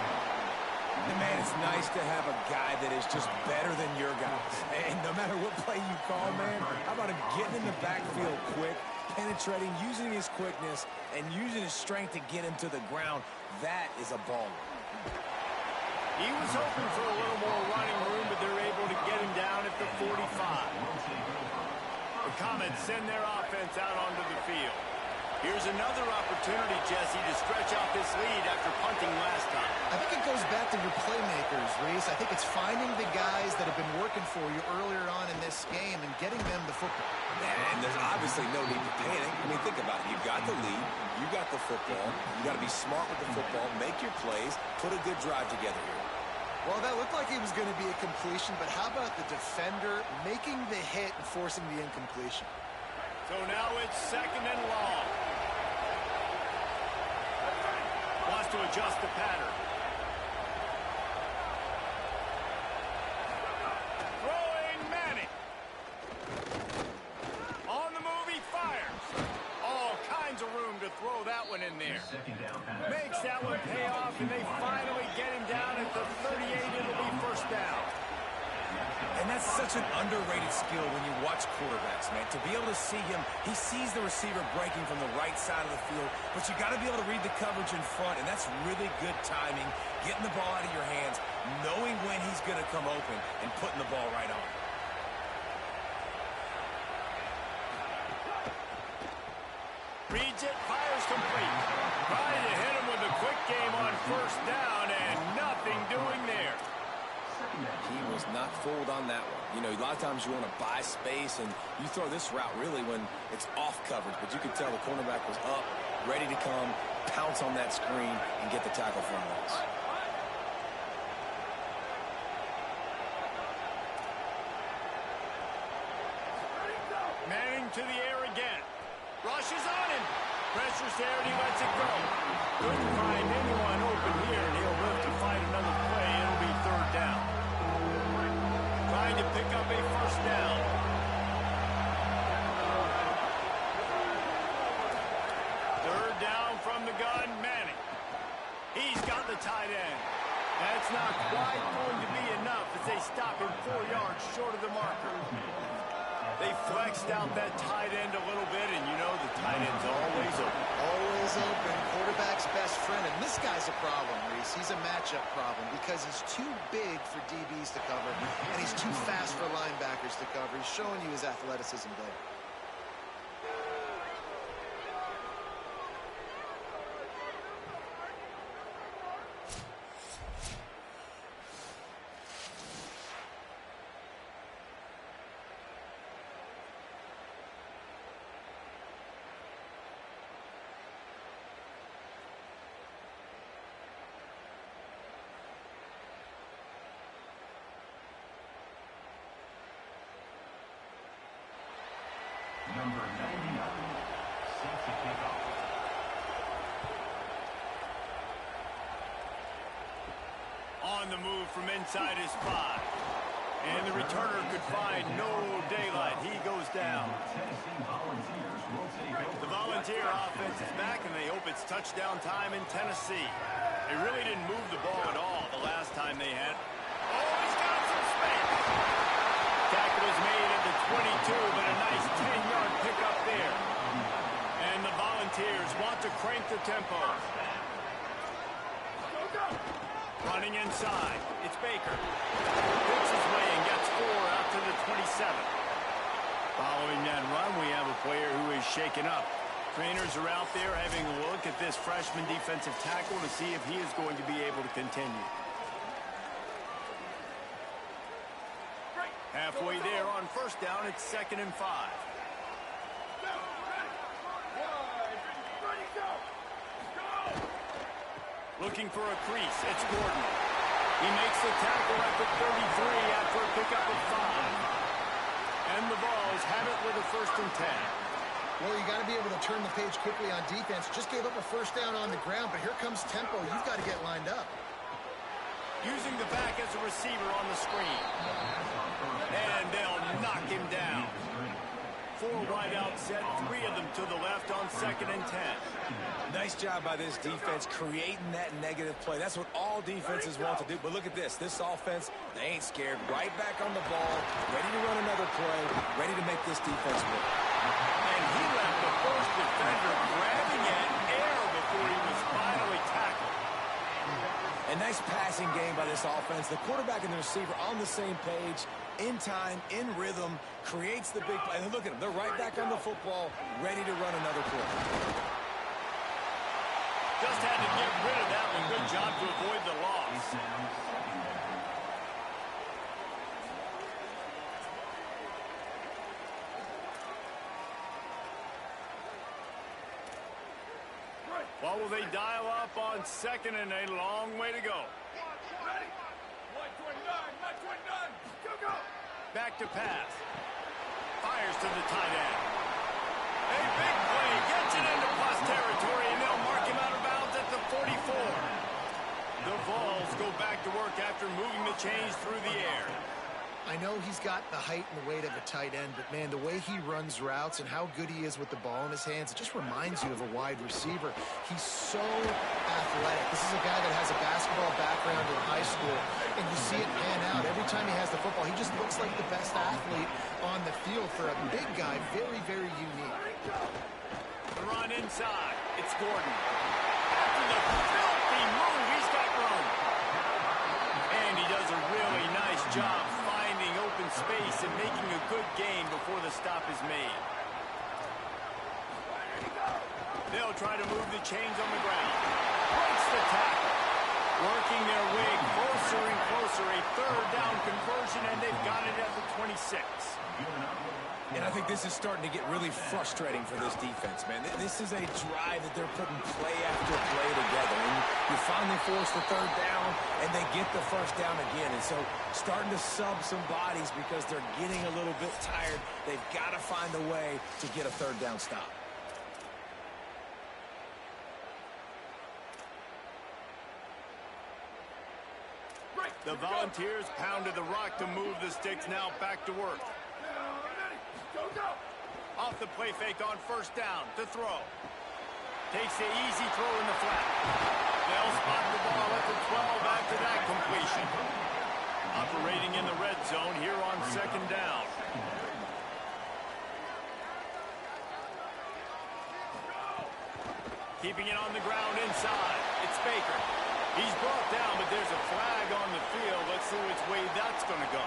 And man, it's nice to have a guy that is just better than your guys. And no matter what play you call, man, how about him getting in the backfield quick, penetrating, using his quickness, and using his strength to get him to the ground. That is a baller. He was hoping for a little more running room, but they're able to get him down at the 45. The Comets send their offense out onto the field. Here's another opportunity, Jesse, to stretch out this lead after punting last time. I think it goes back to your playmakers, Reese. I think it's finding the guys that have been working for you earlier on in this game and getting them the football. And there's obviously no need to panic. I mean, think about it. You've got the lead. You got the football. You got to be smart with the football. Make your plays. Put a good drive together here. Well, that looked like it was going to be a completion, but how about the defender making the hit and forcing the incompletion? So now it's 2nd and long. Wants to adjust the pattern. Throwing Manning. On the move, he fires. All kinds of room to throw that one in there. Makes that one pay off, and they finally get him down at the 38. It'll be 1st down. And that's such an underrated skill when you watch quarterbacks, man. To be able to see him, he sees the receiver breaking from the right side of the field, but you got to be able to read the coverage in front, and that's really good timing, getting the ball out of your hands, knowing when he's going to come open, and putting the ball right on. Reads it, fires complete. Trying to hit him with a quick game on 1st down, and nothing doing there. He was not fooled on that one. You know, a lot of times you want to buy space, and you throw this route really when it's off coverage, but you could tell the cornerback was up, ready to come, pounce on that screen, and get the tackle for a loss. Manning to the air again. Rushes on him. Pressure's there, and he lets it go. Couldn't find anyone open here, and he'll live to fight another play. It'll be 3rd down. Trying to pick up a 1st down. Third down from the gun, Manning. He's got the tight end. That's not quite going to be enough as they stop him 4 yards short of the marker. They flexed out that tight end a little bit, and you know the tight end's always open. Always open. Quarterback's best friend. And this guy's a problem, Reese. He's a matchup problem because he's too big for DBs to cover, and he's too fast for linebackers to cover. He's showing you his athleticism there. Number 99, set to kick off. On the move from inside his 5. And the returner could find no daylight. He goes down. The Volunteer offense is back, and they hope it's touchdown time in Tennessee. They really didn't move the ball at all the last time they had. Oh, he's got some space. Tackle is made at the 22, but a nice 10-yard pickup there. And the Volunteers want to crank the tempo. Running inside. It's Baker. Picks his way and gets 4 out to the 27. Following that run, we have a player who is shaken up. Trainers are out there having a look at this freshman defensive tackle to see if he is going to be able to continue. Halfway there on 1st down, it's 2nd and 5. Looking for a crease, it's Gordon. He makes the tackle at the 33 after a pickup of 5. And the Vols have it with a 1st and 10. Well, you got to be able to turn the page quickly on defense. Just gave up a 1st down on the ground, but here comes tempo. You've got to get lined up. Using the back as a receiver on the screen. And they'll knock him down. 4 wide out set, 3 of them to the left on 2nd and 10. Nice job by this defense creating that negative play. That's what all defenses want to do. But look at this. This offense, they ain't scared. Right back on the ball, ready to run another play, ready to make this defense work. And he left the first defender grabbing at air before he was finally tackled. A nice passing game by this offense. The quarterback and the receiver on the same page. in time, in rhythm, creates the big play. And look at them. They're right back on the football, ready to run another play. Just had to get rid of that one. Good job to avoid the loss. What will they dial up on second and a long way to go? Back to pass. Fires to the tight end. A big play. Gets it into plus territory, and they'll mark him out of bounds at the 44. The Vols go back to work after moving the chains through the air. I know he's got the height and the weight of a tight end, but, man, the way he runs routes and how good he is with the ball in his hands, it just reminds you of a wide receiver. He's so athletic. This is a guy that has a basketball background in high school, and you see it pan out. Every time he has the football, he just looks like the best athlete on the field for a big guy. Very, very unique. The run inside. It's Gordon. After the filthy move, he's got room. And he does a really nice job finding open space and making a good gain before the stop is made. They'll try to move the chains on the ground. Breaks the tackle. Working their way closer and closer. A third down conversion, and they've got it at the 26. And I think this is starting to get really frustrating for this defense, man. This is a drive that they're putting play after play together. And you finally force the third down, and they get the first down again. And so starting to sub some bodies because they're getting a little bit tired. They've got to find a way to get a third down stop. The Volunteers pounded the rock to move the sticks, now back to work. Off the play fake on first down to throw. Takes the easy throw in the flat. They'll spot the ball at the 12 after that completion. Operating in the red zone here on second down. Keeping it on the ground inside. It's Baker. He's brought down, but there's a flag on the field. Let's see which way that's going to go.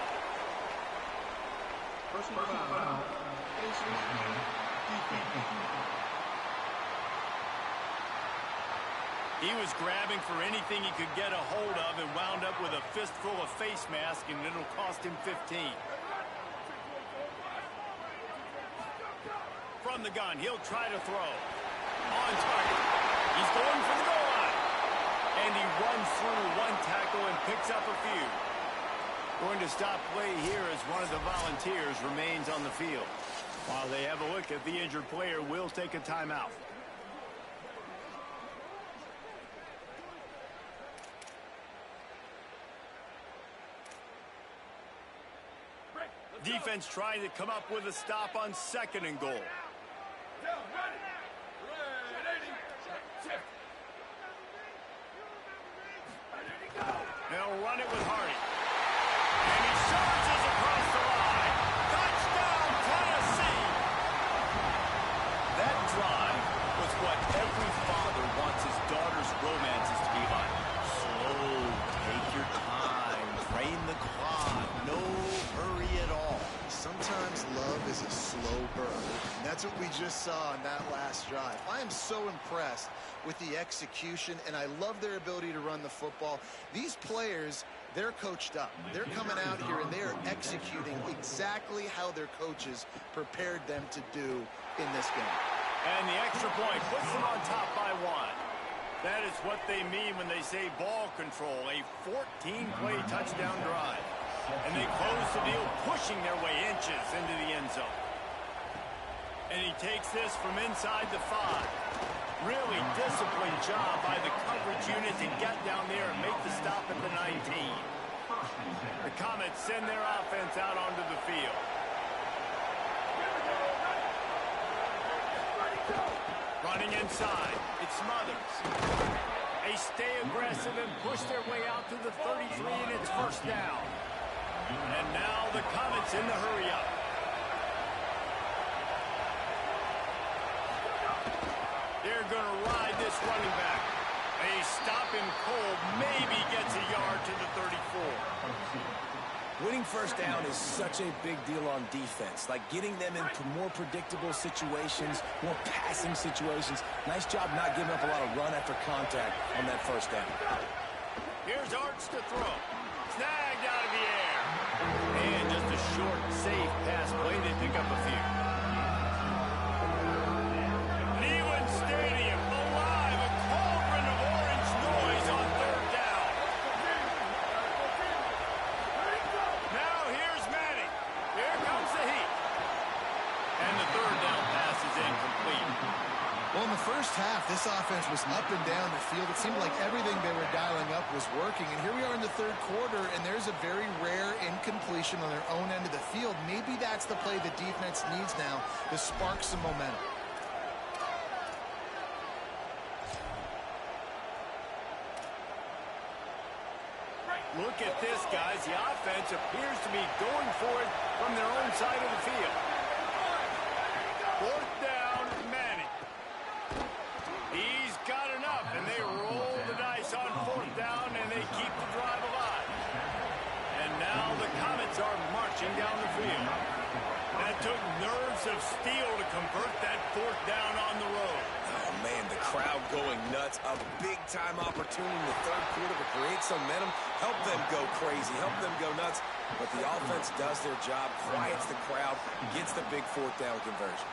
Personal foul. He was grabbing for anything he could get a hold of and wound up with a fistful of face mask, and it'll cost him 15. From the gun, he'll try to throw. On target. He's going for the goal line. And he runs through one tackle and picks up a few. Going to stop play here as one of the Volunteers remains on the field. While they have a look at the injured player, will take a timeout. Defense trying to come up with a stop on second and goal. They'll run it with Hardy. And he surges across the line. Touchdown, Tennessee! That drive was what every father wants his daughter's romances to be like. Slow, take your time, drain the clock, no hurry at all. Sometimes love is a slow burn, and that's what we just saw on that last drive. I am so impressed with the execution, and I love their ability to run the football. These players, they're coached up. They're coming out here, and they are executing exactly how their coaches prepared them to do in this game. And the extra point puts them on top by one. That is what they mean when they say ball control, a 14-play touchdown drive. And they close the deal, pushing their way inches into the end zone. And he takes this from inside the 5. Really disciplined job by the coverage unit to get down there and make the stop at the 19. The Comets send their offense out onto the field. Running inside, it's Smothers. They stay aggressive and push their way out to the 33, and it's first down. And now the Comets in the hurry-up. They're going to ride this running back. They stop him cold, maybe gets a yard to the 34. Winning first down is such a big deal on defense, like getting them into more predictable situations, more passing situations. Nice job not giving up a lot of run after contact on that first down. Here's Arts to throw. Snagged out of the air. And just a short, safe pass play. They pick up a few. Cleveland Stadium alive. A cauldron of orange noise on third down. Now here's Manning. Here comes the heat. And the third down pass is incomplete. Well, in the first half, this offense was up and down the field. It seemed like everything they were dialing up was working. And here we are in the third quarter, and there's a very rare incompletion on their own end of the field. Maybe that's the play the defense needs now to spark some momentum. Look at this, guys. The offense appears to be going for it from their own side of the field. Fourth down, Manning. He's got enough, and they roll the dice on fourth down, and they keep the drive alive. And now the Comets are marching down the field. That took nerves of steel to convert that fourth down on the road. Oh, man, the crowd going nuts. A big-time opportunity in the third quarter to create some momentum, help them go crazy, help them go nuts. But the offense does their job, quiets the crowd, gets the big fourth down conversion.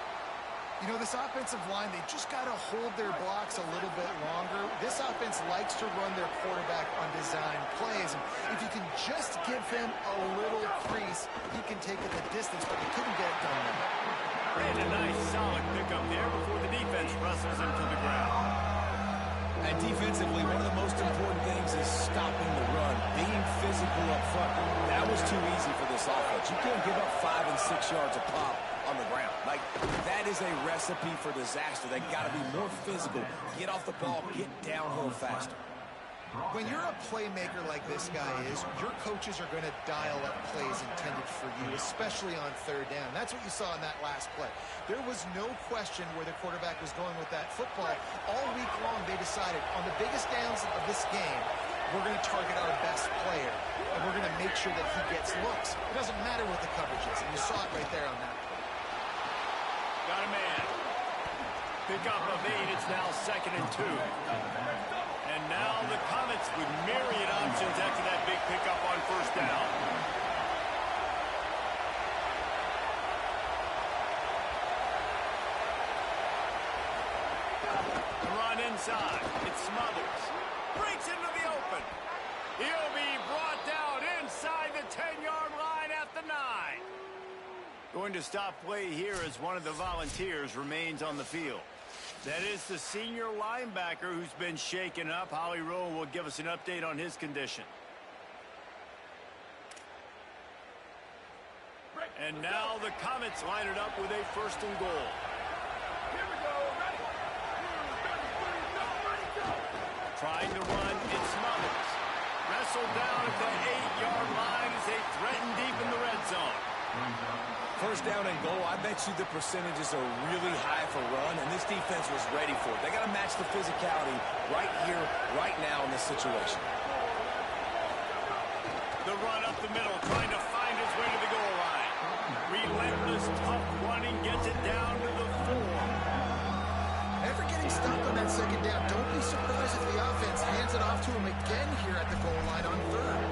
You know, this offensive line, they just got to hold their blocks a little bit longer. This offense likes to run their quarterback on design plays. And if you can just give him a little crease, he can take it the distance, but he couldn't get it done. And a nice solid pickup there before the defense wrestles him to the ground. And defensively, one of the most important things is stopping the run, being physical up front. That was too easy for this offense. You can't give up 5 and 6 yards a pop on the ground. Like, that is a recipe for disaster. They got to be more physical, get off the ball, get downhill faster. When you're a playmaker like this guy is, your coaches are going to dial up plays intended for you, especially on third down. That's what you saw in that last play. There was no question where the quarterback was going with that football. All week long, they decided on the biggest downs of this game, we're going to target our best player, and we're going to make sure that he gets looks. It doesn't matter what the coverage is, and you saw it right there on that play. Got a man. Pick up of 8. It's now 2nd and 2. And now the Comets with myriad options after that big pickup on first down. The run inside. It's Smothers. Breaks into the open. He'll be brought down inside the 10-yard line at the 9. Going to stop play here as one of the Volunteers remains on the field. That is the senior linebacker who's been shaken up. Holly Rowe will give us an update on his condition. And now the Comets line it up with a 1st and goal. Trying to run, it's Smothers. Wrestled down at the 8-yard line as they threaten deep in the red zone. First down and goal, I bet you the percentages are really high for run, and this defense was ready for it. They got to match the physicality right here, right now in this situation. The run up the middle, trying to find his way to the goal line. Relentless, tough running, gets it down to the 4. After getting stuck on that second down, don't be surprised if the offense hands it off to him again here at the goal line on 3rd.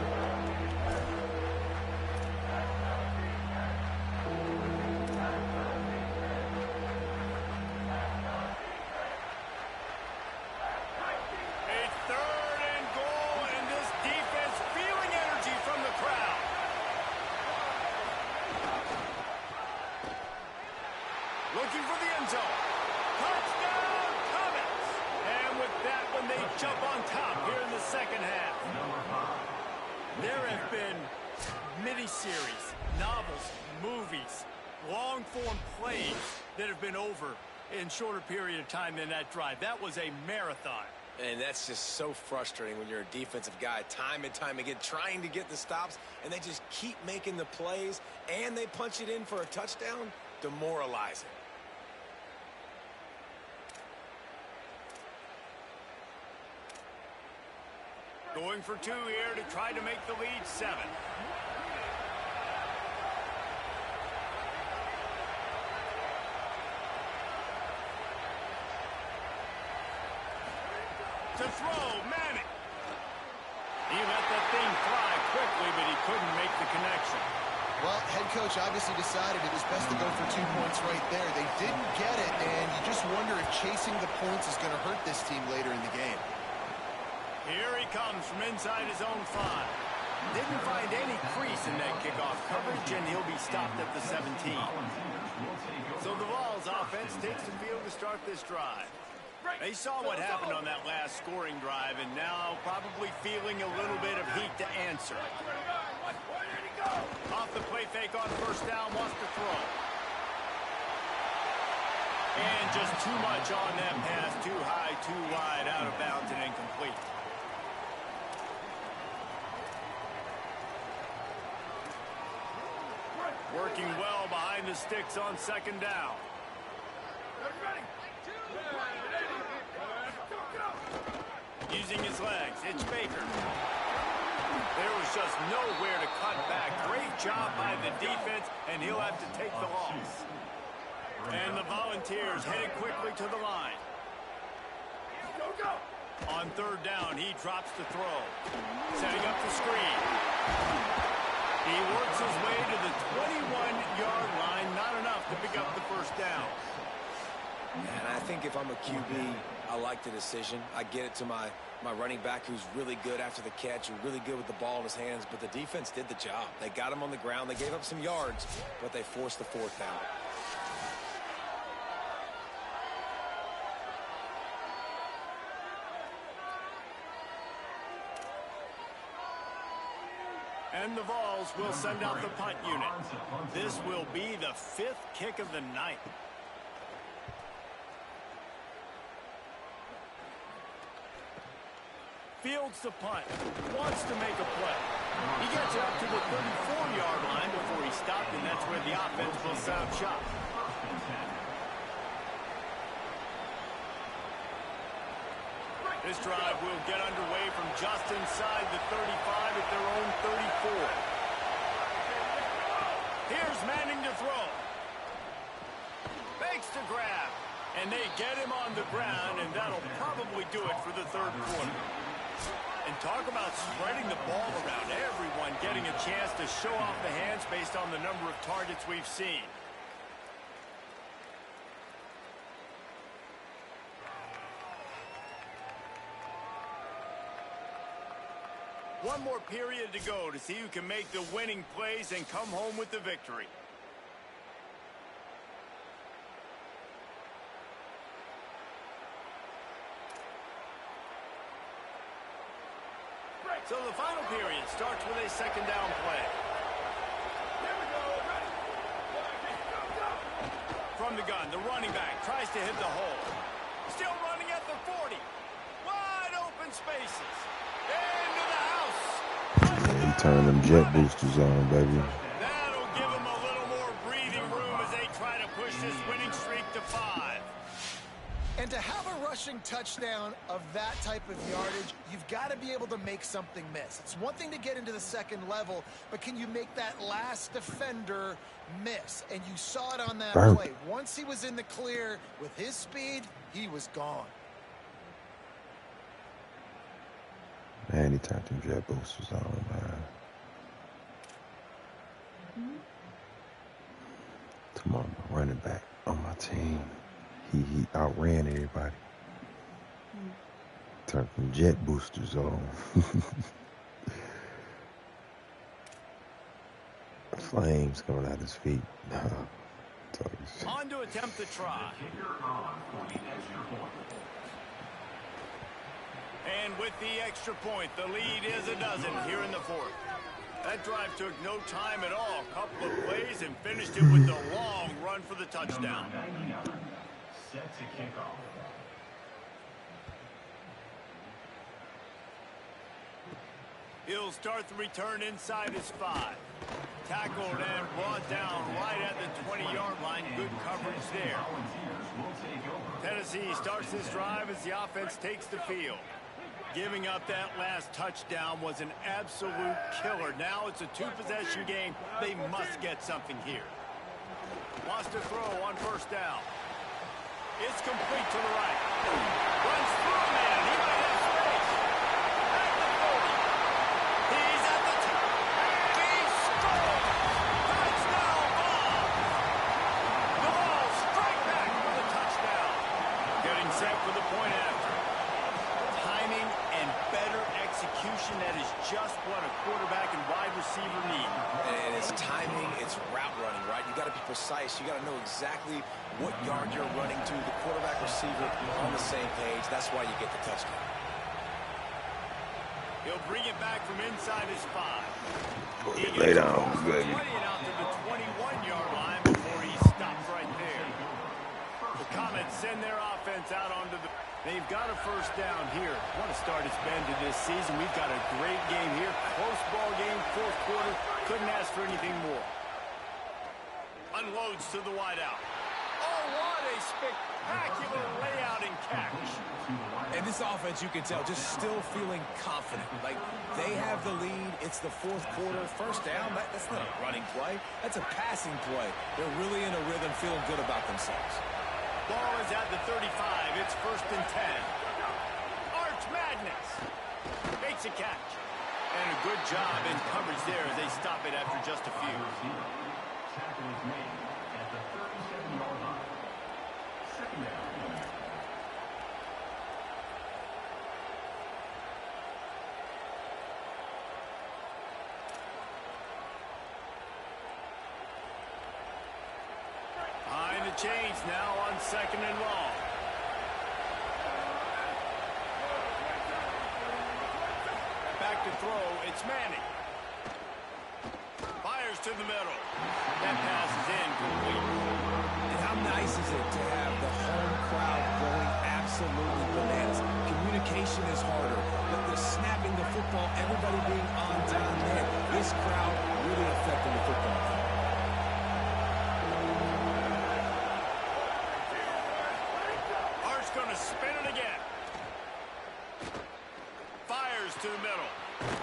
Looking for the end zone. Touchdown, Comets! And with that one, they jump on top here in the second half. There have been miniseries, novels, movies, long-form plays that have been over in shorter period of time than that drive. That was a marathon. And that's just so frustrating when you're a defensive guy, time and time again, trying to get the stops, and they just keep making the plays, and they punch it in for a touchdown. Demoralizing. Going for 2 here to try to make the lead 7. To throw, Manning. He let that thing fly quickly, but he couldn't make the connection. Well, head coach obviously decided it was best to go for 2 points right there. They didn't get it, and you just wonder if chasing the points is going to hurt this team later in the game. Here he comes from inside his own 5. Didn't find any crease in that kickoff coverage, and he'll be stopped at the 17. So the Vols offense takes the field to start this drive. They saw what happened on that last scoring drive, and now probably feeling a little bit of heat to answer. Off the play fake on first down, wants to throw. And just too much on that pass, too high, too wide, out of bounds and incomplete. Working well behind the sticks on second down. Using his legs, it's Baker. There was just nowhere to cut back. Great job by the defense, and he'll have to take the loss. And the Volunteers headed quickly to the line. On third down, he drops the throw. Setting up the screen. He works his way to the 21-yard line. Not enough to pick up the first down. And I think if I'm a QB, I like the decision. I get it to my running back who's really good after the catch and really good with the ball in his hands, but the defense did the job. They got him on the ground. They gave up some yards, but they forced the fourth down. And the Vols will send out the punt unit. This will be the 5th kick of the night. Fields the punt. Wants to make a play. He gets it up to the 34-yard line before he stopped, and that's where the offense will set up shop. This drive will get underway from just inside the 35 at their own 34. Here's Manning to throw. Fakes to grab. And they get him on the ground, and that'll probably do it for the third quarter. And talk about spreading the ball around. Everyone getting a chance to show off the hands based on the number of targets we've seen. One more period to go to see who can make the winning plays and come home with the victory. So the final period starts with a second down play. From the gun, the running back tries to hit the hole. Still running at the 40. Wide open spaces. Into the house. Man, he turned them jet boosters on, baby. That'll give him a little more breathing room as they try to push this winning streak to 5. And to have a rushing touchdown of that type of yardage, you've got to be able to make something miss. It's one thing to get into the second level, but can you make that last defender miss? And you saw it on that play. Once he was in the clear with his speed, he was gone. Man, he turned them jet boosters on, man. Tomorrow, my running back on my team. He outran everybody. Turned them jet boosters on. Flames coming out his feet. On to attempt the try. And with the extra point, the lead is a dozen here in the fourth. That drive took no time at all. Couple of plays and finished it with a long run for the touchdown. Set to kick off. He'll start the return inside his 5. Tackled and brought down right at the 20-yard line. Good coverage there. Tennessee starts this drive as the offense takes the field. Giving up that last touchdown was an absolute killer. Now it's a 2-possession game. They must get something here. Wants to throw on first down. It's complete to the right. Runs through a man. He might have execution that is just what a quarterback and wide receiver need. And it's timing, it's route running, right? You got to be precise. You got to know exactly what yard you're running to. The quarterback, receiver on the same page. That's why you get the touchdown. He'll bring it back from inside his 5. He Lay gets down, across the baby. 20 and out to the 21-yard line before he stops right there. The Comets send their offense out onto the... They've got a first down here. What a start it's been to this season. We've got a great game here. Close ball game, fourth quarter. Couldn't ask for anything more. Unloads to the wideout. Oh, what a spectacular layout and catch. And this offense, you can tell, just still feeling confident. Like, they have the lead. It's the fourth quarter. First down, that's not a running play. That's a passing play. They're really in a rhythm, feeling good about themselves. Ball is at the 35. It's 1st and 10. Arch Madness makes a catch. And a good job in coverage there as they stop it after just a few. Tackle is made at the 37-yard line. Second down. Behind the chains now on 2nd and long. Back to throw, it's Manning. Fires to the middle. That pass is incomplete. And how nice is it to have the home crowd going absolutely bananas? Communication is harder. The snapping the football, everybody being on time, man. This crowd really affecting the football game. Art's going to spin it again. Fires to the middle.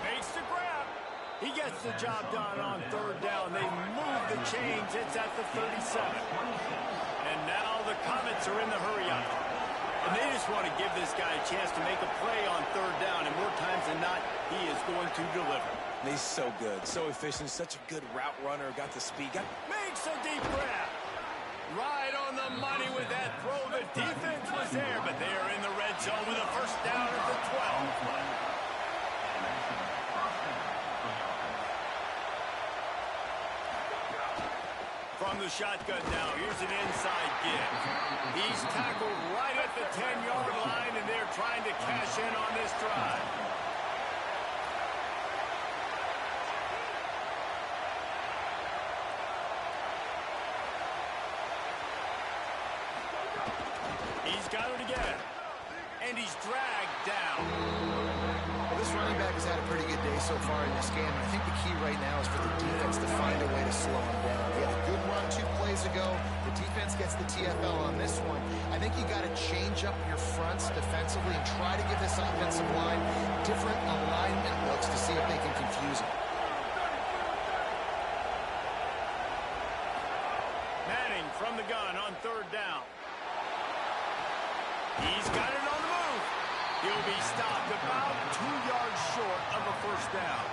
Makes the grab. He gets the job done on 3rd down. They move the chains. It's at the 37. And now the Comets are in the hurry-up. And they just want to give this guy a chance to make a play on 3rd down. And more times than not, he is going to deliver. He's so good, so efficient, such a good route runner. Got the speed. Makes a deep grab. Right on the money with that throw. The defense was there, but they are in the red zone with a first down at the 12. From the shotgun now, here's an inside give. He's tackled right at the 10-yard line, and they're trying to cash in on this drive. He's got it again, and he's dragged down. Well, this running back has had a pretty good day so far in this game. I think the key right now is for the defense to find a way to slow him down. He had a good run 2 plays ago. The defense gets the TFL on this one. I think you got to change up your fronts defensively and try to give this offensive line different alignment looks to see if they can confuse him. Manning from the gun on 3rd down. He's got it on the move. He'll be stopped about 2 yards short of a first down.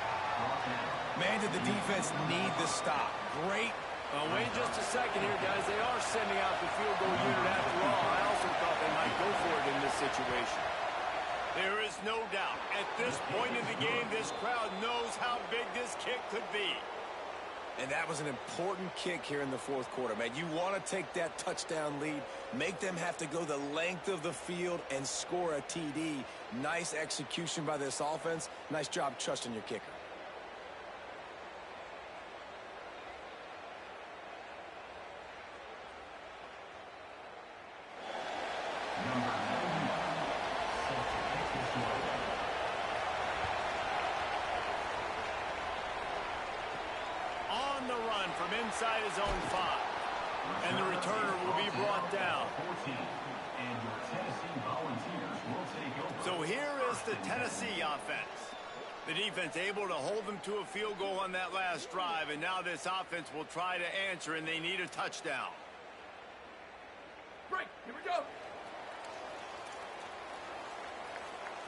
Man, did the defense need the stop. Great. Wait just a second here, guys. They are sending out the field goal unit after all. I also thought they might go for it in this situation. There is no doubt. At this point in the game, this crowd knows how big this kick could be. And that was an important kick here in the fourth quarter, man. You want to take that touchdown lead, make them have to go the length of the field and score a TD. Nice execution by this offense. Nice job trusting your kicker. On the run from inside his own 5. And the returner will be brought down. And your Tennessee Volunteers will take over. So here is the Tennessee offense. The defense able to hold them to a field goal on that last drive, and now this offense will try to answer, and they need a touchdown. Break. Here we go.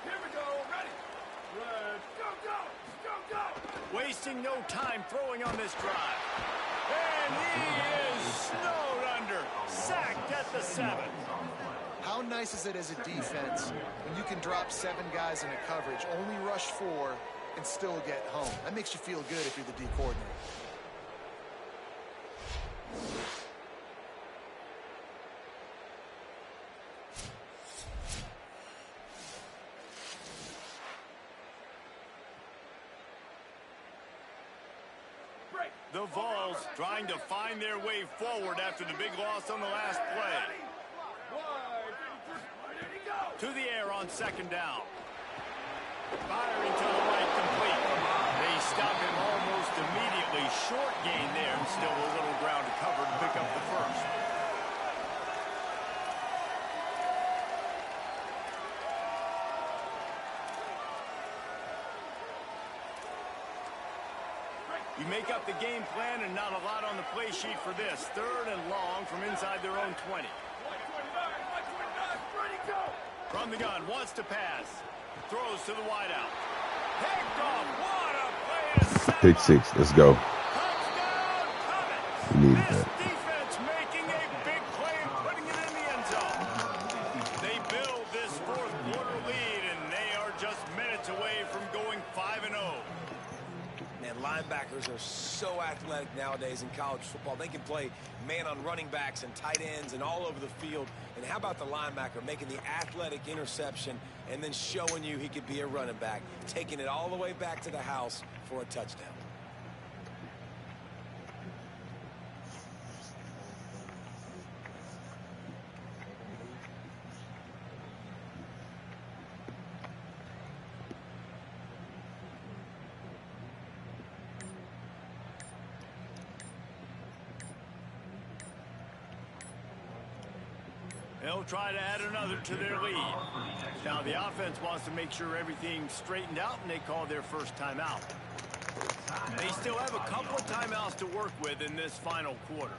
Here we go. Ready. Let's go, go. Go, go. Wasting no time throwing on this drive. And he is snowed under. Sacked at the 7. How nice is it as a defense when you can drop 7 guys into coverage, only rush 4, and still get home? That makes you feel good if you're the D coordinator. The Vols trying to find their way forward after the big loss on the last play. To the air on second down. Firing to the right, complete. They stop him almost immediately. Short gain there, and still a little ground to cover to pick up the first. You make up the game plan and not a lot on the play sheet for this. 3rd and long from inside their own 20. From the gun, wants to pass. Throws to the wideout. Picked off. What a play to set Pick 6. Let's go. Touchdown, Cummins. We needed This that. defense making a big play and putting it in the end zone. They build this 4th quarter lead, and they are just minutes away from going 5-0. Man, linebackers are so athletic nowadays in college football. They can play man on running backs and tight ends and all over the field. And how about the linebacker making the athletic interception and then showing you he could be a running back, taking it all the way back to the house for a touchdown. They'll try to add another to their lead. Now the offense wants to make sure everything's straightened out, and they call their first timeout. They still have a couple of timeouts to work with in this final quarter.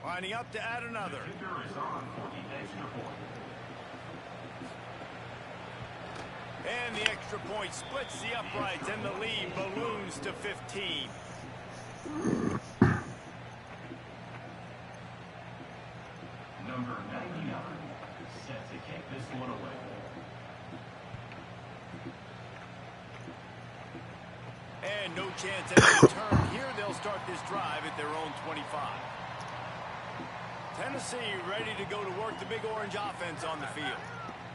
Lining up to add another. And the extra point splits the uprights, and the lead balloons to 15. Number 99 set to kick this one away. And no chance at a return here. They'll start this drive at their own 25. Tennessee ready to go to work the Big Orange offense on the field.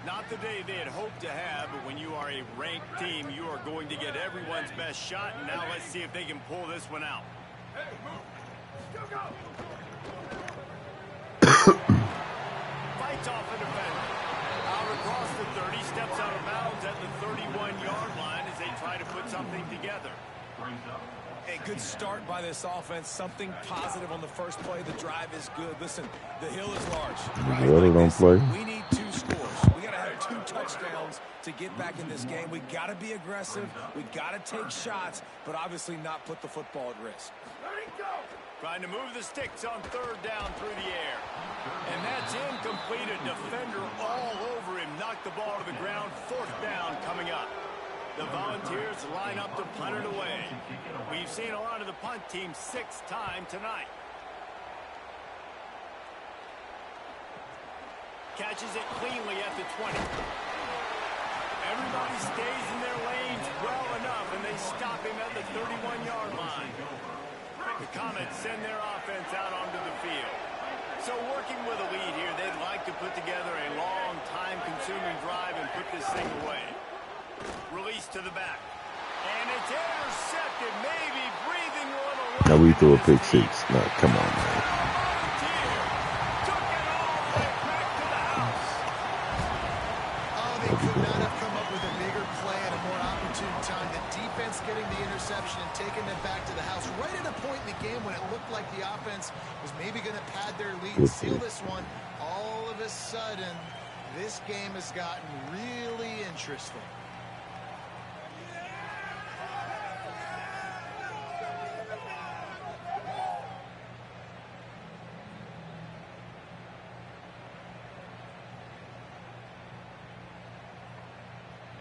Not the day they had hoped to have, but when you are a ranked team, you are going to get everyone's best shot. And now let's see if they can pull this one out. Hey, move. Go, go. Fights off a defender. Out across the 30, steps out of bounds at the 31-yard line as they try to put something together. A good start by this offense. Something positive on the first play. The drive is good. Listen, the hill is large. Right Water like don't this, play. we need 2 scores. We got to have 2 touchdowns to get back in this game. We got to be aggressive. We got to take shots, but obviously not put the football at risk. Let it go. Trying to move the sticks on 3rd down through the air. And that's incomplete. A defender all over him. Knocked the ball to the ground. 4th down coming up. The Volunteers line up to punt it away. We've seen a lot of the punt team 6th time tonight. Catches it cleanly at the 20. Everybody stays in their lanes well enough, and they stop him at the 31-yard line. The Comets send their offense out onto the field. So working with a lead here, they'd like to put together a long, time-consuming drive and put this thing away. Release to the back. And it's intercepted, maybe breathing a little life. Now we threw a pick 6. No, come on, man. Took it all the way back to the house. Oh, they could not have come up with a bigger play at a more opportune time. The defense getting the interception and taking it back to the house right at a point in the game when it looked like the offense was maybe going to pad their lead and seal this one. All of a sudden, this game has gotten really interesting.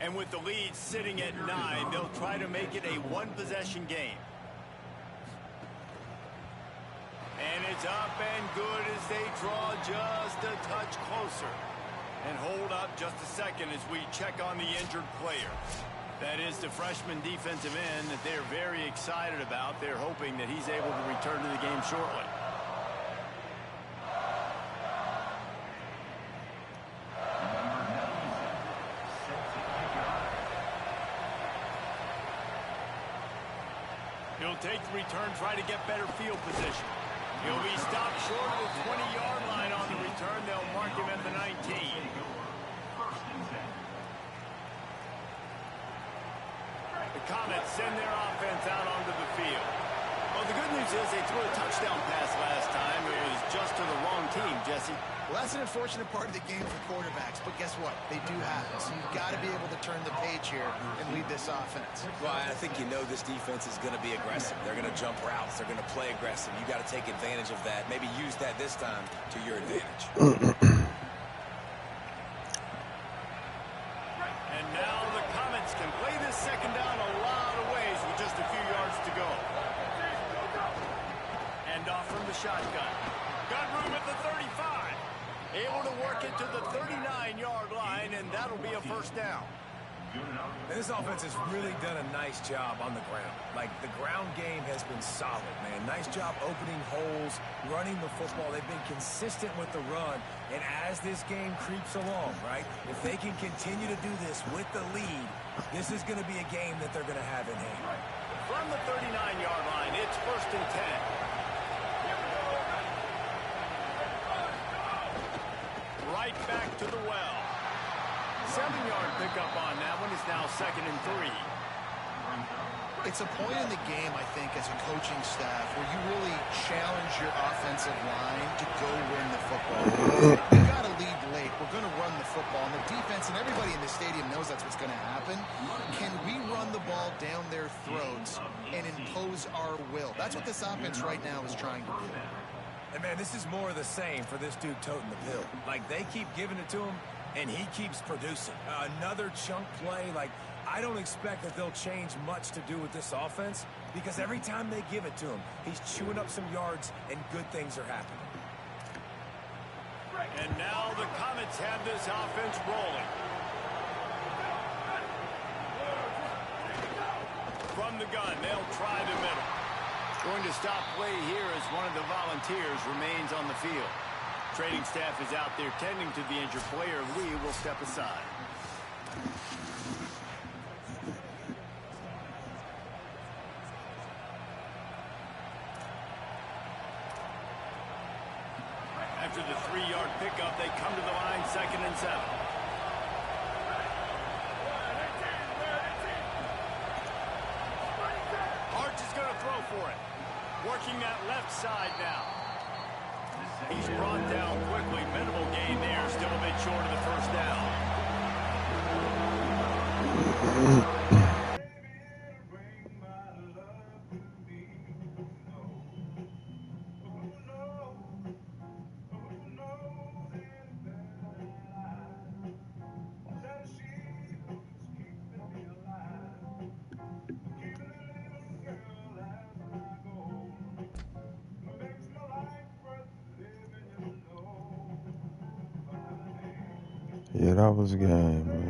And with the lead sitting at 9, they'll try to make it a one-possession game. And it's up and good as they draw just a touch closer. And hold up just a second as we check on the injured player. That is the freshman defensive end that they're very excited about. They're hoping that he's able to return to the game shortly. He'll take the return, try to get better field position. He'll be stopped short of the 20-yard line on the return. They'll mark him at the 19. The Comets send their offense out onto the field. Well, the good news is they threw a touchdown pass last time. It was just to the wrong team, Jesse. Well, that's an unfortunate part of the game for quarterbacks, but guess what? They do happen, so you've got to be able to turn the page here and lead this offense. Well, I think you know this defense is going to be aggressive. They're going to jump routes. They're going to play aggressive. You got to take advantage of that. Maybe use that this time to your advantage. And now the Comets can play this second down a lot of ways with just a few yards to go. And off from the shotgun. Got room at the 35. Able to work it to the 39-yard line, and that'll be a first down. And this offense has really done a nice job on the ground. Like, the ground game has been solid, man. Nice job opening holes, running the football. They've been consistent with the run. And as this game creeps along, right, if they can continue to do this with the lead, this is going to be a game that they're going to have in hand. From the 39-yard line, it's first and 10. Right back to the well. 7-yard pickup on that one. Is now second and 3. It's a point in the game, I think, as a coaching staff where you really challenge your offensive line to go win the football game. You've got to lead late. We're going to run the football. And the defense and everybody in the stadium knows that's what's going to happen. Can we run the ball down their throats and impose our will? That's what this offense right now is trying to do. And, man, this is more of the same for this dude toting the pill. Like, they keep giving it to him, and he keeps producing. Another chunk play. Like, I don't expect that they'll change much to do with this offense because every time they give it to him, he's chewing up some yards, and good things are happening. And now the Comets have this offense rolling. From the gun, they'll try the middle. Going to stop play here as one of the Volunteers remains on the field. Trading staff is out there tending to the injured player. We will step aside. After the 3-yard pickup, they come to the line, second and 7. Arch is going to throw for it. Working that left side now. He's brought down quickly. Minimal gain there. Still a bit short of the first down. Yeah, that was a game, man.